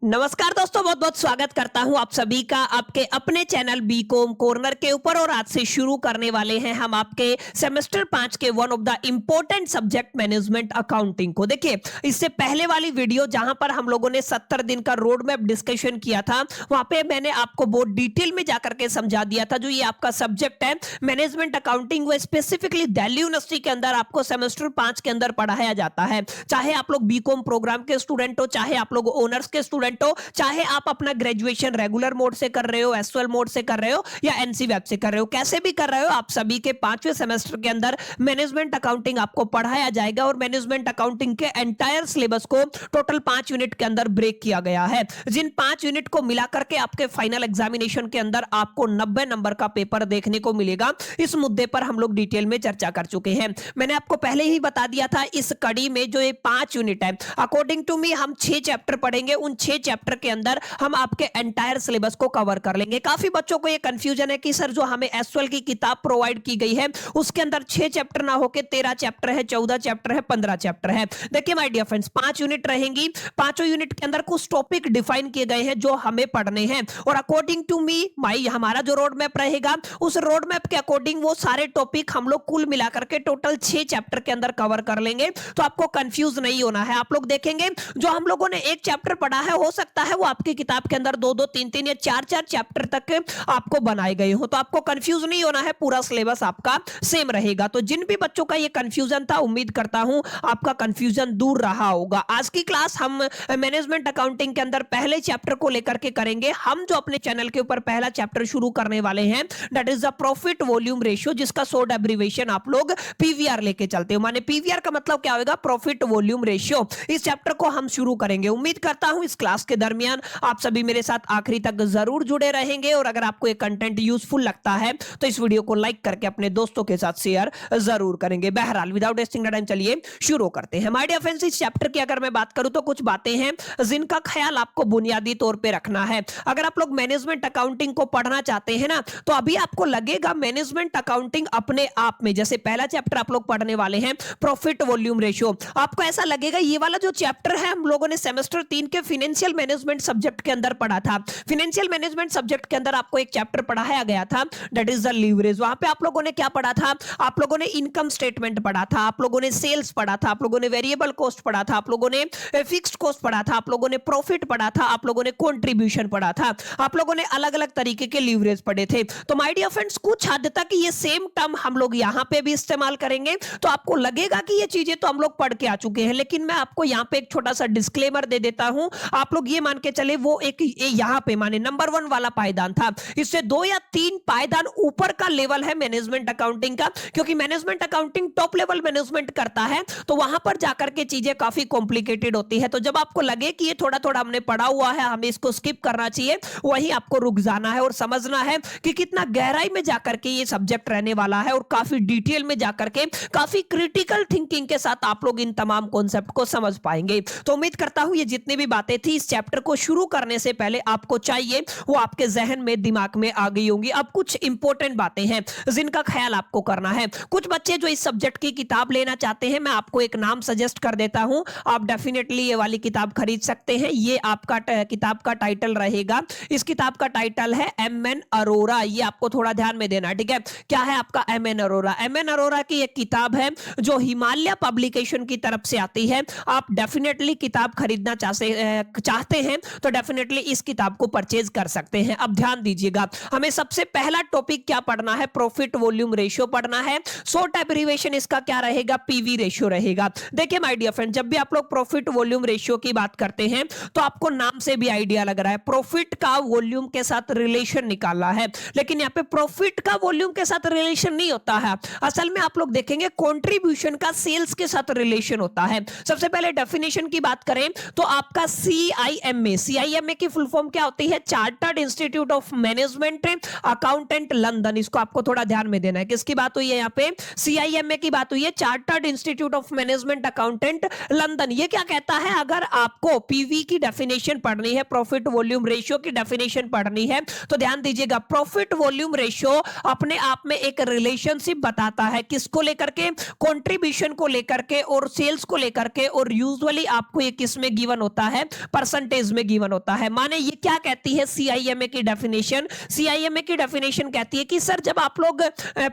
नमस्कार दोस्तों, बहुत बहुत स्वागत करता हूं आप सभी का आपके अपने चैनल बीकॉम कॉर्नर के ऊपर। और आज से शुरू करने वाले हैं हम आपके सेमेस्टर 5 के one of the important subject management accounting को। देखिए, इससे पहले वाली वीडियो जहां पर हम लोगों ने 70 दिन का रोड मैप डिस्कशन किया था, वहां पे मैंने आपको बहुत डिटेल में जाकर के समझा दिया था जो ये आपका सब्जेक्ट है मैनेजमेंट अकाउंटिंग, वो स्पेसिफिकली दिल्ली यूनिवर्सिटी के अंदर आपको सेमेस्टर 5 के अंदर पढ़ाया जाता है। चाहे आप लोग बीकॉम प्रोग्राम के स्टूडेंट हो, चाहे आप लोग ऑनर्स के स्टूडेंट हो, चाहे आप अपना ग्रेजुएशन रेगुलर मोड से कर रहे हो, एसएल मोड से कर रहे हो या एनसी वेब से कर रहे हो, कैसे भी कर रहे हो, आप सभी के 5वें सेमेस्टर के अंदर मैनेजमेंट अकाउंटिंग आपको पढ़ाया जाएगा। और मैनेजमेंट अकाउंटिंग के एंटायर सिलेबस को टोटल 5 यूनिट के अंदर ब्रेक किया गया है, जिन 5 यूनिट को मिलाकर के आपके फाइनल एग्जामिनेशन के अंदर आपको 90 नंबर का पेपर देखने को मिलेगा। इस मुद्दे पर हम लोग डिटेल में चर्चा कर चुके हैं। मैंने आपको पहले ही बता दिया था इस कड़ी में जो ये 5 यूनिट है, अकॉर्डिंग टू मी हम 6 चैप्टर पढ़ेंगे। उन 6 चैप्टर के अंदर हम आपके एंटायर सिलेबस को कवर कर लेंगे। काफी बच्चों को ये कंफ्यूजन है कि सर जो हमें एसएल की किताब प्रोवाइड की गई है उसके अंदर 6 चैप्टर ना होके 13 चैप्टर है, 14 चैप्टर है, 15 चैप्टर है। देखिए माय डियर फ्रेंड्स, 5 यूनिट रहेंगी, पांचों यूनिट के अंदर कुछ टॉपिक डिफाइन किए गए हैं जो हमें पढ़ने हैं। और अकॉर्डिंग टू मी हमारा जो रोड मैप रहेगा, उस रोड मैप के अकॉर्डिंग वो सारे टॉपिक हम लोग कुल मिलाकर के टोटल 6 चैप्टर के अंदर कवर कर लेंगे। तो आपको कंफ्यूज नहीं होना है। आप लोग देखेंगे जो हम लोगों ने एक चैप्टर पढ़ा है, हो सकता है वो आपकी किताब के अंदर 2-2, 3-3 या 4-4 चैप्टर तक आपको बनाए गए हो। तो आपको कंफ्यूज नहीं होना है, पूरा सिलेबस आपका सेम रहेगा। तो जिन भी बच्चों का ये कंफ्यूजन था, उम्मीद करता हूं आपका कंफ्यूजन दूर रहा होगा। आज की क्लास हम मैनेजमेंट अकाउंटिंग के अंदर पहले चैप्टर को लेकर के करेंगे। हम जो अपने चैनल के ऊपर पहला चैप्टर शुरू करने वाले हैं, that is the profit volume ratio, जिसका शॉर्ट एब्रिविएशन आप लोग पीवीआर लेके चलते हो। माने पीवीआर का मतलब क्या होगा? Profit volume ratio. इस चैप्टर को हम शुरू करेंगे। उम्मीद करता हूं इस क्लास के दरमियान आप सभी मेरे साथ आखिरी तक जरूर जुड़े रहेंगे। और अगर आपको ये कंटेंट यूजफुल लगता है तो इस वीडियो को लाइक करके अपने दोस्तों के साथ शेयर जरूर करेंगे। बहरहाल विदाउट वेस्टिंग टाइम चलिए शुरू करते हैं। माय डियर फ्रेंड्स, इस चैप्टर की अगर मैं बात करूं तो कुछ बातें हैं जिनका ख्याल आपको बुनियादी तौर पे रखना है। अगर आप लोग मैनेजमेंट अकाउंटिंग को पढ़ना चाहते हैं ना, तो अभी आपको लगेगा मैनेजमेंट अकाउंटिंग अपने आप में, जैसे पहला चैप्टर आप लोग पढ़ने वाले हैं प्रॉफिट वॉल्यूम रेशियो, आपको ऐसा लगेगा ये वाला जो चैप्टर है हम लोगों ने सेमेस्टर 3 के फाइनेंशियल मैनेजमेंट सब्जेक्ट के अंदर पढ़ा था। फाइनेंशियल मैनेजमेंट सब्जेक्ट के अंदर आपको एक चैप्टर पढ़ाया गया था, दैट इज द लीवरेज। वहां पे आप लोगों ने क्या पढ़ा था? आप लोगों ने इनकम स्टेटमेंट पढ़ा था, आप लोगों ने सेल्स पढ़ा था, आप लोगों ने वेरिएबल कॉस्ट पढ़ा था, आप लोगों ने फिक्स्ड कॉस्ट पढ़ा था, आप लोगों ने प्रॉफिट पढ़ा था, आप लोगों ने कंट्रीब्यूशन पढ़ा था, आप लोगों ने अलग अलग तरीके के लीवरेज पढ़े थे। तो माय डियर फ्रेंड्स, कुछ हद तक ये सेम टर्म हम लोग यहां पे भी इस्तेमाल करेंगे। तो आपको लगेगा कि ये चीजें तो हम लोग पढ़ के आ चुके हैं, लेकिन मैं आपको यहां पे एक छोटा सा डिस्क्लेमर दे देता हूं। आप लोग ये मान के चले वो एक यहां पे माने नंबर 1 वाला पायदान था, इससे 2 या 3 पायदान ऊपर का लेवल है मैनेजमेंट अकाउंटिंग का। क्योंकि management accounting top level management करता है, तो वहां पर जाकर के चीजें काफी कॉम्प्लिकेटेड होती है। तो जब आपको लगे कि ये थोड़ा थोड़ा हमने पढ़ा हुआ है, हमें इसको स्किप करना चाहिए, वहीं आपको रुक जाना है और समझना है कि कितना गहराई में जाकर के ये सब्जेक्ट रहने वाला है और काफी डिटेल में जाकर के काफी क्रिटिकल थिंकिंग के साथ आप लोग इन तमाम कॉन्सेप्ट को समझ पाएंगे। तो उम्मीद करता हूं ये जितनी भी बातें थी इस चैप्टर को शुरू करने से पहले आपको चाहिए वो आपके जहन में, दिमाग में आ गई होंगी। अब कुछ इंपॉर्टेंट बातें हैं जिनका ख्याल आपको करना है। कुछ बच्चे जो इस सब्जेक्ट की किताब लेना चाहते हैं, मैं आपको एक नाम सजेस्ट कर देता हूं, आप डेफिनेटली ये वाली किताब खरीद सकते हैं। ये आपका किताब का टाइटल रहेगा, इस किताब का टाइटल है एमएन अरोरा। ये आपको थोड़ा ध्यान में देना, ठीक है? क्या है आपका एमएन अरोरा? एमएन अरोरा की एक किताब है जो हिमालय पब्लिकेशन की तरफ से आती है। आप डेफिनेटली किताब खरीदना चाहते हैं तो डेफिनेटली इस किताब को परचेज कर सकते हैं। अब ध्यान दीजिएगा, हमें सबसे पहला टॉपिक क्या पढ़ना है? प्रॉफिट वॉल्यूम रेशियो पढ़ना है। शॉर्ट एब्रिविएशन इसका क्या रहेगा? पीवी रेशियो रहेगा। देखिए माय डियर फ्रेंड, जब भी आप लोग प्रॉफिट वॉल्यूम रेशियो की बात करते हैं तो आपको नाम से भी आइडिया लग रहा है प्रॉफिट का वॉल्यूम के साथ रिलेशन निकालना है, लेकिन यहाँ पे प्रॉफिट का वॉल्यूम के साथ रिलेशन नहीं होता है। असल में आप लोग देखेंगे कंट्रीब्यूशन का सेल्स के साथ रिलेशन होता है। सबसे पहले डेफिनेशन की बात करें तो आपका सीआईएमए की फुल फॉर्म क्या होती है? Chartered institute of management accountant London. इसको आपको थोड़ा ध्यान में देना है। किसकी बात हुई है यहाँ पे? सीआईएमए की बात हुई है, chartered institute of management accountant London. ये क्या कहता है? अगर आपको पीवी की डेफिनेशन पढ़नी है, प्रॉफिट वॉल्यूम रेशियो की डेफिनेशन पढ़नी है, तो ध्यान दीजिएगा, प्रॉफिट वॉल्यूम रेशियो अपने आप में एक रिलेशनशिप बताता है। किसको लेकर के? कंट्रीब्यूशन को लेकर के और सेल्स को लेकर के। और यूजुअली आपको ये किस में गिवन होता है? परसेंट परसेंटेज में गिवन होता है। माने ये क्या कहती है सीआईएमए की डेफिनेशन? सीआईएमए की डेफिनेशन कहती है कि सर जब आप लोग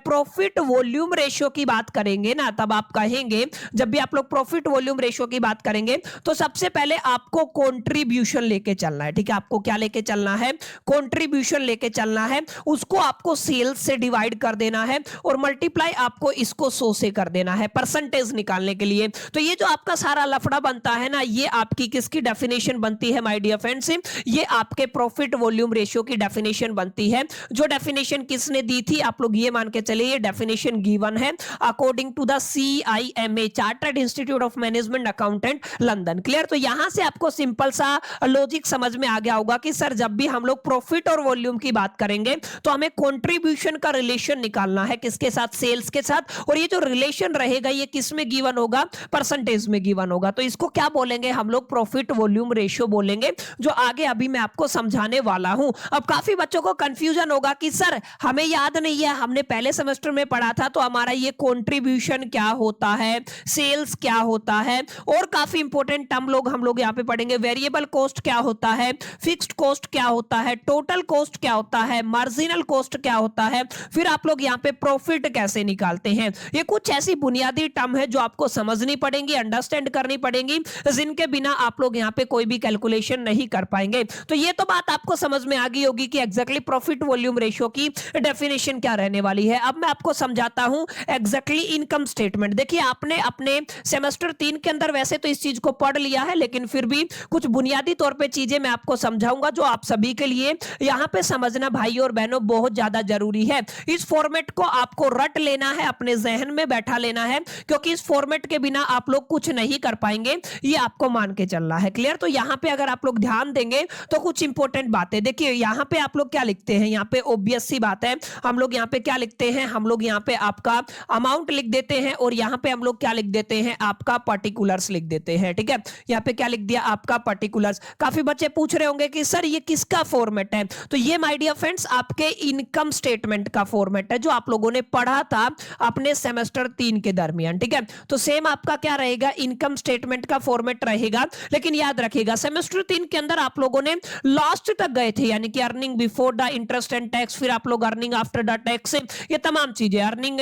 प्रॉफिट वॉल्यूम रेशियो की बात करेंगे ना, तब आप कहेंगे, जब भी आप लोग प्रॉफिट वॉल्यूम रेशियो की बात करेंगे तो सबसे पहले आपको कंट्रीब्यूशन लेके चलना है। ठीक है, आपको क्या लेके चलना है? कंट्रीब्यूशन लेके चलना है। उसको आपको सेल्स से डिवाइड कर देना है और मल्टीप्लाई आपको इसको 100 से कर देना है परसेंटेज निकालने के लिए। तो ये जो आपका सारा लफड़ा बनता है ना, ये आपकी किसकी डेफिनेशन बनती है माय डियर फ्रेंड्स? ये आपके प्रॉफिट वॉल्यूम रेशियो की डेफिनेशन बनती है। जो डेफिनेशन किसने दी थी? आप लोग ये मान के चलिए ये डेफिनेशन गिवन है according to the CIMA, chartered institute of management accountant London. Clear? तो यहां से आपको सिंपल सा लॉजिक समझ में आ गया होगा कि सर जब भी हम लोग प्रॉफिट और वॉल्यूम की बात करेंगे तो हमें कंट्रीब्यूशन का रिलेशन निकालना है, किसके साथ? सेल्स के साथ। और ये जो रिलेशन रहेगा ये किस में गिवन होगा? परसेंटेज में गिवन होगा। तो इसको क्या बोलेंगे हम लोग? प्रॉफिट वॉल्यूम रेशियो बोलेंगे, जो आगे अभी मैं आपको समझाने वाला हूं। अब काफी बच्चों को कंफ्यूजन होगा कि सर हमें याद नहीं है, हमने पहले सेमेस्टर में पढ़ा था, तो हमारा ये कंट्रीब्यूशन क्या होता है, सेल्स क्या होता है, और काफी इंपॉर्टेंट टर्म हम लोग यहां पे पढ़ेंगे। वेरिएबल कॉस्ट क्या होता है, फिक्स्ड कॉस्ट क्या होता है, टोटल कॉस्ट क्या होता है, मार्जिनल कॉस्ट क्या होता है, फिर आप लोग यहां पे प्रॉफिट कैसे निकालते हैं। ये कुछ ऐसी बुनियादी टर्म है जो आपको समझनी पड़ेंगी, अंडरस्टैंड करनी पड़ेंगी, जिनके बिना आप लोग यहां पे कोई भी कैलकुलेशन नहीं कर पाएंगे। तो ये तो बात आपको समझ में आ गई होगी कि एग्जैक्टली प्रॉफिट वॉल्यूम रेशियो की डेफिनेशन क्या रहने वाली है। अब मैं आपको समझाता हूं एग्जैक्टली इनकम स्टेटमेंट। देखिए आपने अपने सेमेस्टर 3 के अंदर वैसे तो इस चीज को पढ़ लिया है, लेकिन फिर भी कुछ बुनियादी तौर पे चीजें मैं आपको समझाऊंगा जो आप सभी के लिए यहां पे समझना भाई और बहनों बहुत ज्यादा जरूरी है। इस फॉर्मेट को आपको रट लेना है, अपने जहन में बैठा लेना है, क्योंकि इस फॉर्मेट के बिना आप लोग कुछ नहीं कर पाएंगे, ये आपको मान के चलना है। क्लियर? तो यहां पे अगर आप लोग ध्यान देंगे तो कुछ इंपॉर्टेंट बातें देखिए। यहां पे आप लोग क्या लिखते हैं? यहां पे ऑब्वियस सी बात है, हम लोग यहां पे क्या लिखते हैं? हम लोग यहां पे आपका अमाउंट लिख देते हैं और यहां पे हम लोग क्या लिख देते हैं? आपका पर्टिकुलर्स लिख देते हैं। ठीक है, यहां पे क्या लिख दिया? आपका पर्टिकुलर्स। काफी बच्चे पूछ रहे होंगे कि सर ये किसका फॉर्मेट है? तो ये माय डियर फ्रेंड्स आपके इनकम स्टेटमेंट का फॉर्मेट है, जो आप लोगों ने पढ़ा था अपने सेमेस्टर 3 के दरमियान। ठीक है, तो सेम आपका क्या रहेगा? इनकम स्टेटमेंट का फॉर्मेट रहेगा। लेकिन याद रखिएगा सेमेस्टर 3 के अंदर आप लोगों ने लास्ट तक गए थे, यानी कि earning before the interest and tax, फिर आप लोग अर्निंग आफ्टर द टैक्स, ये तमाम चीजें, अर्निंग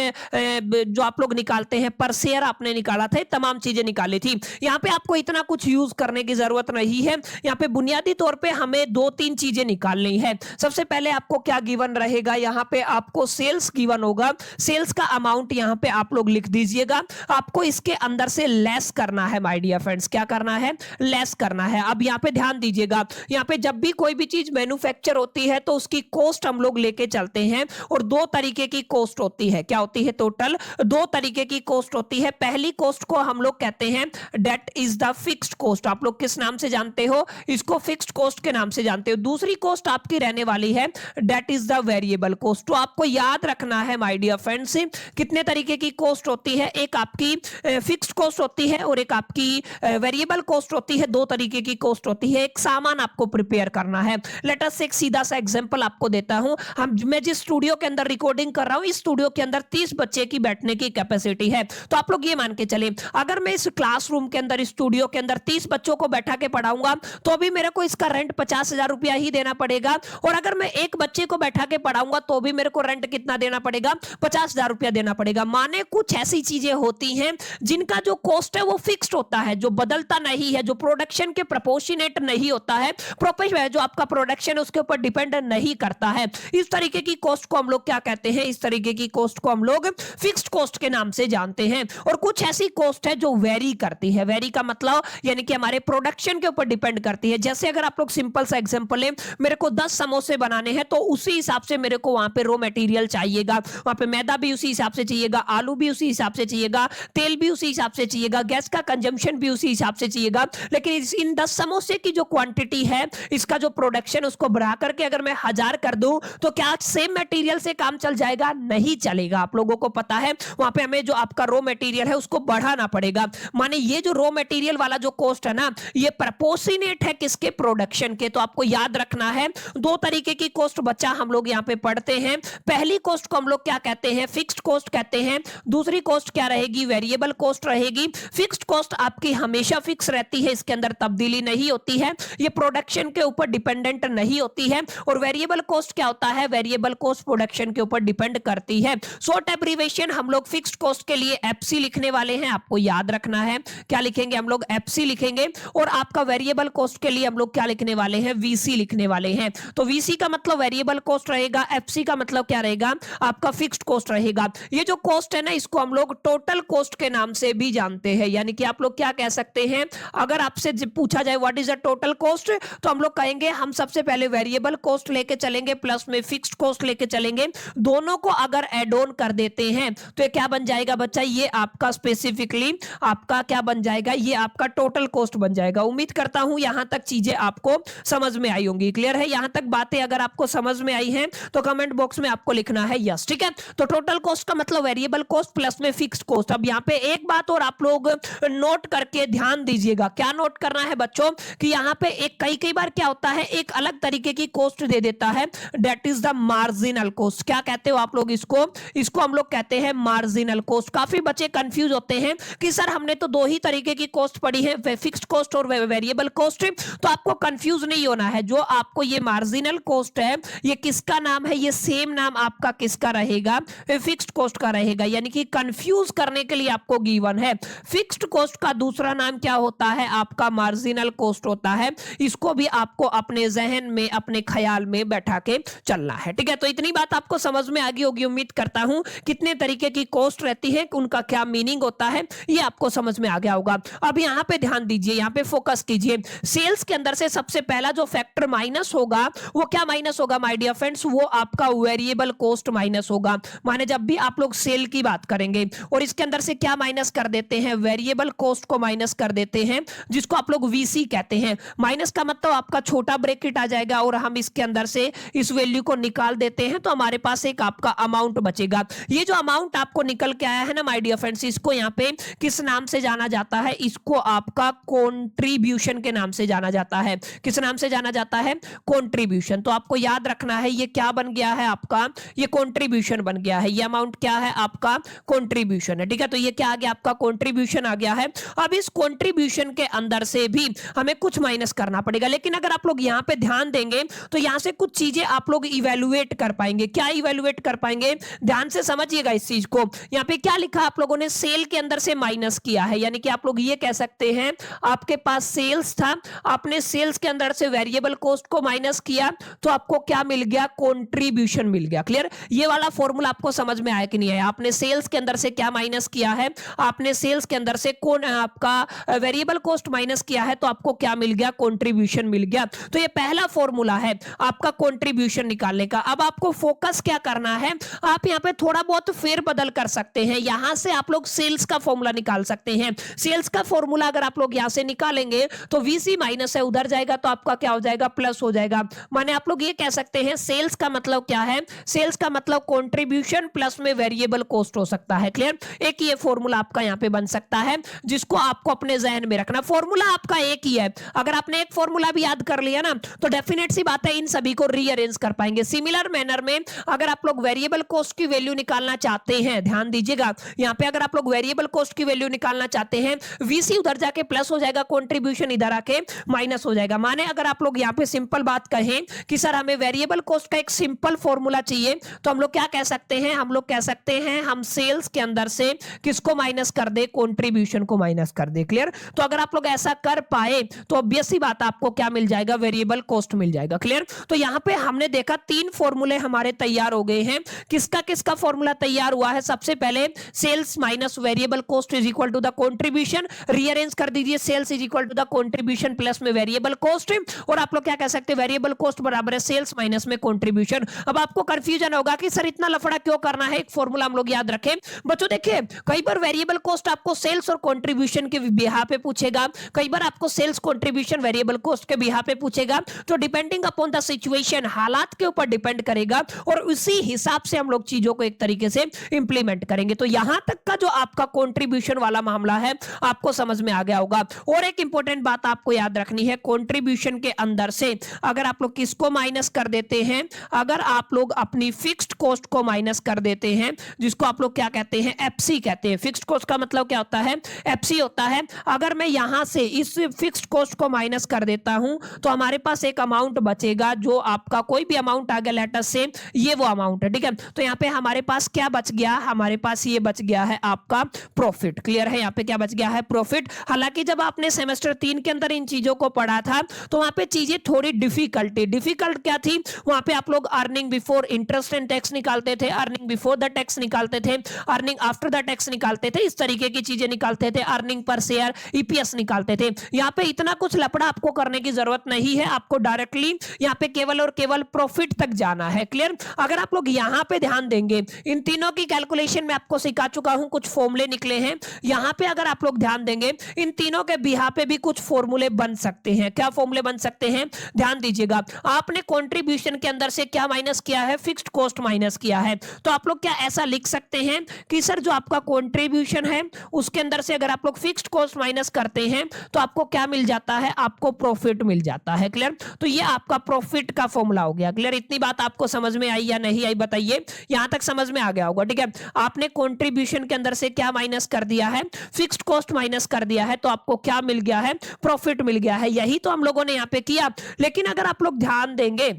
जो आप लोग निकालते हैं पर शेयर आपने निकाला था, तमाम चीजें निकाली थी। यहां पे आपको इतना कुछ यूज करने की जरूरत नहीं है। यहां पे बुनियादी तौर पे हमें 2-3 चीजें निकालनी है। सबसे पहले आपको क्या गिवन रहेगा? यहां पे आपको सेल्स गिवन होगा। सेल्स का अमाउंट यहां पे आप लोग लिख दीजिएगा। आपको इसके अंदर से लेस करना है माय डियर फ्रेंड्स। क्या करना है? लेस करना है। अब यहां पे ध्यान दीजिएगा, यहां पे जब भी कोई भी चीज मैन्युफैक्चर होती है तो उसकी कॉस्ट हम लोग लेके चलते हैं, और 2 तरीके की कॉस्ट होती है। क्या होती है? टोटल 2 तरीके की कॉस्ट होती है। पहली कॉस्ट को हम लोग कहते हैं that is the fixed cost. आप लोग किस नाम से जानते हो? इसको फिक्स्ड कॉस्ट के नाम से जानते हो। दूसरी कॉस्ट आपकी रहने वाली है that is the variable cost. तो आपको याद रखना है माय डियर फ्रेंड्स, कितने तरीके की कॉस्ट होती है? एक आपकी फिक्स्ड कॉस्ट होती है और एक आपकी वेरिएबल कॉस्ट होती है। 2 तरीके की कॉस्ट होती है। एक सामान आपको प्रिपेयर करना है। लेट अस एक सीधा सा एग्जांपल आपको देता हूं। मैं जिस स्टूडियो के अंदर रिकॉर्डिंग कर रहा हूं, इस स्टूडियो के अंदर 30 बच्चे की बैठने की कैपेसिटी है। तो आप लोग ये मान के चले, अगर मैं इस क्लासरूम के अंदर, इस स्टूडियो के अंदर 30 बच्चों को बैठा के पढ़ाऊंगा तो भी मेरे को इसका रेंट 50,000 रुपया ही देना पड़ेगा। और अगर मैं एक बच्चे को बैठा के पढ़ाऊंगा तो भी मेरे को रेंट कितना देना पड़ेगा? 50,000 रुपया देना पड़ेगा। माने कुछ ऐसी चीजें होती हैं जिनका जो कॉस्ट है वो फिक्स्ड होता है, जो बदलता नहीं है, जो प्रोडक्शन के प्रोपोर्शनेट नहीं होता है, जो आपका प्रोडक्शन उसके ऊपर डिपेंड नहीं करता है। इस तरीके की कॉस्ट को हम लोग क्या कहते हैं? इस तरीके की कॉस्ट को हम लोग फिक्स्ड कॉस्ट के नाम से जानते हैं। और कुछ ऐसी कॉस्ट है जो वेरी करती है। वेरी का मतलब यानी कि हमारे प्रोडक्शन के ऊपर डिपेंड करती है। जैसे अगर आप लोग सिंपल सा एग्जांपल लें, मेरे को 10 समोसे बनाने हैं तो उसी हिसाब से मेरे को वहां पे रॉ मटेरियल चाहिएगा। वहां पे मैदा भी उसी हिसाब से चाहिएगा, आलू भी उसी हिसाब से चाहिएगा, तेल भी उसी हिसाब से चाहिएगा, गैस का कंजम्पशन भी उसी हिसाब से चाहिएगा। लेकिन इन 10 समोसे की जो क्वांटिटी है, इसका जो प्रोडक्शन, उसको बढ़ा करके अगर मैं 1000 कर दूं तो क्या सेम मटेरियल से काम चल जाएगा? नहीं चलेगा। आप लोगों को पता है वहां पे हमें जो आपका रॉ मटेरियल है उसको बढ़ाना पड़ेगा। माने ये जो रॉ मटेरियल वाला जो कॉस्ट है ना, ये प्रोपोर्शनेट है किसके? प्रोडक्शन के। तो आपको याद रखना है 2 तरीके की कॉस्ट बच्चा हम लोग यहां पे पढ़ते हैं। पहली कॉस्ट को हम लोग क्या कहते हैं? फिक्स्ड कॉस्ट कहते हैं। दूसरी कॉस्ट क्या रहेगी? वेरिएबल कॉस्ट रहेगी। फिक्स्ड कॉस्ट आपकी हमेशा फिक्स रहती है, इसके अंदर तब्दीली नहीं होती है, ये प्रोडक्शन के ऊपर डिपेंडेंट नहीं होती है। और वेरिएबल कॉस्ट क्या होता है, वेरिएबल कॉस्ट प्रोडक्शन के ऊपर डिपेंड करती है। शॉर्ट एब्रीविएशन हम लोग फिक्स्ड कॉस्ट के लिए एफसी लिखने वाले हैं, आपको याद रखना है। क्या लिखेंगे हम लोग, एफसी लिखेंगे। और आपका वेरिएबल कॉस्ट के लिए हम लोग क्या लिखने वाले हैं, वीसी लिखने वाले हैं। तो वीसी का मतलब वेरिएबल कॉस्ट रहेगा, एफसी का मतलब क्या रहेगा, आपका फिक्स्ड कॉस्ट रहेगा। ये जो कॉस्ट है ना, इसको हम लोग टोटल कॉस्ट के नाम से भी जानते हैं। यानी कि आप लोग क्या कह सकते हैं, अगर आपसे पूछा जाए what is the total cost, तो हम लोग कहेंगे हम सबसे पहले वेरिएबल कॉस्ट लेके चलेंगे प्लस में फिक्स्ड कॉस्ट लेके चलेंगे। दोनों को अगर एड ऑन कर देते हैं तो ये क्या बन जाएगा बच्चा, ये आपका स्पेसिफिकली आपका क्या बन जाएगा, ये आपका टोटल कॉस्ट बन जाएगा। उम्मीद करता हूं यहां तक चीजें आपको समझ में आई होंगी। क्लियर है, यहां तक बातें अगर आपको समझ में आई हैं तो कमेंट बॉक्स में आपको लिखना है यस। ठीक है, तो टोटल कॉस्ट का मतलब वेरिएबल कॉस्ट प्लस में फिक्स्ड कॉस्ट। अब यहां पे एक बात और आप लोग नोट करके ध्यान दीजिएगा। क्या नोट करना है बच्चों, कि यहां पे एक कई बार क्या होता है, एक अलग तरीके की कॉस्ट दे देता है, that is the marginal cost. क्या कहते हो आप लोग इसको हम लोग कहते हैं मार्जिनल कॉस्ट। काफी बच्चे कंफ्यूज होते हैं कि सर हमने तो दो ही तरीके की कॉस्ट पढ़ी है, फिक्स्ड कॉस्ट और वेरिएबल कॉस्ट। तो आपको कंफ्यूज नहीं होना है। जो आपको ये मार्जिनल कॉस्ट है, ये किसका नाम है, ये सेम नाम आपका किसका रहेगा, फिक्स्ड कॉस्ट का रहेगा। यानी कि कंफ्यूज करने के लिए आपको गिवन है। फिक्स्ड कॉस्ट का दूसरा नाम क्या होता है, आपका मार्जिनल कॉस्ट होता है। इसको भी आपको अपने जहन में, अपने ख्याल में बैठा के चलना है। ठीक है, तो इतनी बात आपको समझ में आ गई होगी। उम्मीद करता हूं कितने तरीके की कॉस्ट रहती है, उनका क्या मीनिंग होता है, ये आपको समझ में आ गया होगा। अब यहां पे ध्यान दीजिए, यहां पे फोकस कीजिए। सेल्स के अंदर से सबसे पहला जो फैक्टर माइनस होगा, वो क्या माइनस होगा माय डियर फ्रेंड्स, वो आपका वेरिएबल कॉस्ट माइनस होगा। माने जब भी आप लोग सेल की बात करेंगे और इसके अंदर से क्या माइनस कर देते हैं, वेरिएबल कॉस्ट को माइनस कर देते हैं, जिसको आप लोग वीसी कहते हैं। माइनस का मतलब आपका छोटा ब्रैकेट आ जाएगा और हम इसके अंदर से इस वैल्यू को निकाल देते हैं, तो हमारे पास एक आपका अमाउंट बचेगा। ये जो अमाउंट आपको निकल के आया है ना माय डियर फ्रेंड्स, इसको यहाँ पे किस नाम से जाना जाता है, इसको आपका कंट्रीब्यूशन के नाम से जाना जाता है। किस नाम से जाना जाता है, कंट्रीब्यूशन। तो आपको याद रखना है ये क्या बन गया है आपका, ये कंट्रीब्यूशन बन गया है। ये अमाउंट क्या है आपका, कंट्रीब्यूशन है। ठीक है, तो ये क्या आ गया आपका, कंट्रीब्यूशन आ गया है। अब इस कंट्रीब्यूशन के अंदर से भी हमें कुछ माइनस करना पड़ेगा। लेकिन अगर आप लोग यहाँ पे ध्यान देंगे तो यहाँ से कुछ चीजें आप लोग इवेलुएट कर पाएंगे। क्या इवेलुएट कर पाएंगे, ध्यान से समझिएगा इस चीज को। यहाँ पे क्या लिखा आप लोगों ने, सेल के अंदर से माइनस किया है। यानी कि आप लोग ये कह सकते हैं आपके पास सेल्स था, आपने सेल्स के अंदर से वेरिएबल कॉस्ट को माइनस किया, तो आपको क्या मिल गया, कंट्रीब्यूशन मिल गया। क्लियर, ये वाला फॉर्मूला आपको समझ में आया कि नहीं आया। आपने सेल्स के अंदर से क्या माइनस किया है, आपने सेल्स के अंदर से कौन आपका वेरिएबल कॉस्ट माइनस किया है, तो आपको क्या मिल गया, कंट्रीब्यूशन मिल गया। तो ये पहला फॉर्मूला है आपका कंट्रीब्यूशन निकालने का। अब आपको फोकस क्या करना है, आप यहाँ पे थोड़ा बहुत फेर बदल कर सकते हैं। यहां से आप लोग सेल्स का फॉर्मूला निकाल सकते हैं। सेल्स का फॉर्मूला अगर आप लोग यहां से निकालेंगे तो वीसी माइनस है, उधर जाएगा तो आपका क्या हो जाएगा, प्लस हो जाएगा। माने आप लोग ये कह सकते हैं सेल्स का मतलब क्या है, सेल्स का मतलब कंट्रीब्यूशन प्लस में वेरिएबल कॉस्ट हो सकता है। क्लियर, एक ये फॉर्मूला आपका यहां पे बन सकता है, जिसको आपको अपने जहन में रखना। फॉर्मूला आपका एक ही है, अगर आपने एक फॉर्मूला भी याद कर लिया ना तो डेफिनेट सी बात है इन सभी को रीअरेंज कर पाएंगे। सिमिलर मैनर में अगर आप लोग वेरिएबल कॉस्ट की वैल्यू निकालना चाहते हैं, ध्यान दीजिएगा यहां पे, अगर आप लोग वेरिएबल कॉस्ट की वैल्यू निकालना चाहते हैं, वीसी उधर जाके प्लस हो जाएगा, कंट्रीब्यूशन इधर आके माइनस हो जाएगा। माने अगर आप लोग यहां पे सिंपल बात कहें कि सर हमें वेरिएबल कॉस्ट का एक सिंपल फॉर्मूला चाहिए, तो हम लोग क्या कह सकते हैं, हम लोग कह सकते हैं हम सेल्स के अंदर से किसको माइनस कर दे, कंट्रीब्यूशन को माइनस कर दे। क्लियर, तो अगर आप लोग ऐसा कर पाए तो ऑब्वियस सी बात आपको क्या मिल जाएगा, वेरिएबल कॉस्ट मिल जाएगा। क्लियर, तो यहां पे हमने देखा तीन फॉर्मूले हमारे तैयार हो गए हैं। किसका किसका फॉर्मूला तैयार हुआ है, सबसे पहले sales minus variable cost is equal to the contribution, rearrange कर दीजिए, sales is equal to the contribution plus में वेरिएबल कॉस्ट, और आप लोग क्या कह सकते हैं, वेरिएबल कॉस्ट बराबर है सेल्स माइनस में कंट्रीब्यूशन। अब आपको कंफ्यूजन होगा कि सर इतना लफड़ा क्यों करना है, एक फॉर्मूला हम लोग याद रखें बच्चों। देखिए कई बार वेरिएबल कॉस्ट आपको सेल्स और कंट्रीब्यूशन के बिहाफ पे पूछेगा, कई बार आपको सेल्स कंट्रीब्यूशन वेरिएबल कॉस्ट के बिहाफ पे पूछेगा, तो डिपेंडिंग अपॉन द सिचुएशन, हालात के ऊपर डिपेंड करेगा और उसी हिसाब से हम लोग चीजों को एक तरीके से इंप्लीमेंट करेंगे। तो यहां तक का जो आपका कंट्रीब्यूशन वाला मामला है आपको समझ में आ गया होगा। और एक इंपॉर्टेंट बात आपको याद रखनी है, कंट्रीब्यूशन के अंदर से अगर आप लोग किसको माइनस कर देते हैं, अगर आप लोग अपनी फिक्स्ड कॉस्ट को माइनस कर देते हैं, जिसको आप लोग क्या कहते हैं, एफसी कहते हैं। फिक्स्ड कॉस्ट का मतलब क्या होता है, एफसी होता है। अगर मैं यहां से इस फिक्स्ड फिक्स्ड कॉस्ट को माइनस कर देता हूं तो हमारे पास एक अमाउंट बचेगा, जो आपका कोई भी अमाउंट आ गया, लेट अस से ये वो अमाउंट है, ठीक है। तो यहाँ पे हमारे पास क्या बच गया, हमारे पास ये बच गया है आपका प्रॉफिट। क्लियर है, यहाँ पे क्या बच गया है, प्रॉफिट। हालांकि जब आपने सेमेस्टर 3 के अंदर इन चीजों को पढ़ा था तो वहां पे चीजें थोड़ी डिफिकल्ट क्या थी, वहां पे आप लोग earning before interest and tax निकालते थे, अर्निंग बिफोर द टैक्स निकालते थे, अर्निंग आफ्टर द टैक्स निकालते थे, इस तरीके की चीजें निकालते थे, अर्निंग पर शेयर, ईपीएस निकालते थे। यहाँ पे इतना कुछ लफड़ा आपको करने की जरूरत नहीं है, आपको डायरेक्टली यहाँ पे केवल और केवल प्रॉफिट तक जाना है। क्लियर। अगर आप लोग यहाँ पे ध्यान देंगे, इन तीनों की कैलकुलेशन में आपको सिखा चुका हूं, कुछ फॉर्मूले निकले हैं यहाँ पे। अगर आप लोग ध्यान देंगे, इन तीनों के बिहा पे भी कुछ फॉर्मूले बन सकते हैं। क्या फॉर्मूले बन सकते हैं, ध्यान दीजिएगा। आपने कंट्रीब्यूशन के अंदर से क्या माइनस किया है, फिक्स्ड कॉस्ट माइनस किया है। तो आप लोग क्या ऐसा लिख सकते हैं कि सर जो आपका कंट्रीब्यूशन है उसके अंदर से अगर आप लोग फिक्स्ड कॉस्ट माइनस करते हैं तो आपको क्या मिल जाता है, आपको प्रॉफिट मिल जाता है। क्लियर। तो ये आपका प्रॉफिट का फॉर्मूला हो गया। क्लियर। इतनी बात आपको समझ में आई या नहीं आई बताइए, यहां तक समझ में आ गया होगा, ठीक है। आपने कंट्रीब्यूशन के अंदर से क्या माइनस कर दिया है, फिक्स्ड कॉस्ट माइनस कर दिया है, तो आपको क्या मिल गया है, प्रॉफिट मिल गया है। यही तो हम लोगों ने यहां पे किया। लेकिन अगर आप लोग ध्यान देंगे,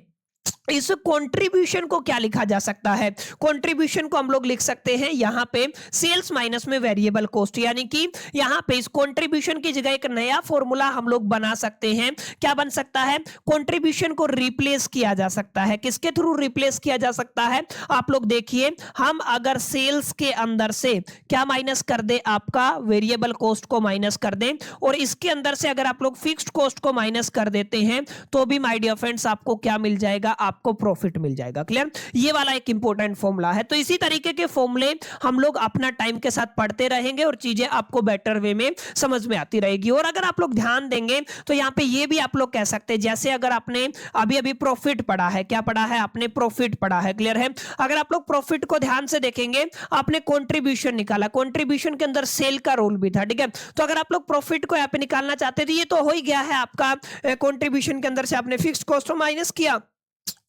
इस कंट्रीब्यूशन को क्या लिखा जा सकता है, कंट्रीब्यूशन को हम लोग लिख सकते हैं यहां पे सेल्स माइनस में वेरिएबल कॉस्ट, यानी कि यहां पे इस कंट्रीब्यूशन की जगह एक नया फॉर्मूला हम लोग बना सकते हैं। क्या बन सकता है, कंट्रीब्यूशन को रिप्लेस किया जा सकता है। किसके थ्रू रिप्लेस किया जा सकता है, आप लोग देखिए, हम अगर सेल्स के अंदर से क्या माइनस कर दे, आपका वेरिएबल कॉस्ट को माइनस कर दें, और इसके अंदर से अगर आप लोग फिक्स्ड कॉस्ट को माइनस कर देते हैं तो भी माय डियर फ्रेंड्स आपको क्या मिल जाएगा, आपको प्रॉफिट मिल जाएगा। क्लियर। ये वाला एक इंपॉर्टेंट फॉर्मूला है। तो इसी तरीके के फॉर्मूले हम लोग अपना टाइम के साथ पढ़ते रहेंगे और चीजें आपको बेटर वे में समझ में आती रहेगी। और अगर आप लोग ध्यान देंगे तो यहां पे ये भी आप लोग कह सकते हैं, जैसे अगर आपने अभी अभी प्रॉफिट पढ़ा है, क्या पढ़ा है आपने, प्रॉफिट पढ़ा है। क्लियर है। अगर आप लोग प्रॉफिट को ध्यान से देखेंगे, आपने कंट्रीब्यूशन निकाला, कंट्रीब्यूशन के अंदर सेल का रोल भी था, ठीक है। तो अगर आप लोग प्रॉफिट को यहां पे निकालना चाहते थे, ये तो हो ही गया है आपका, कंट्रीब्यूशन के अंदर से आपने फिक्स्ड कॉस्ट को माइनस किया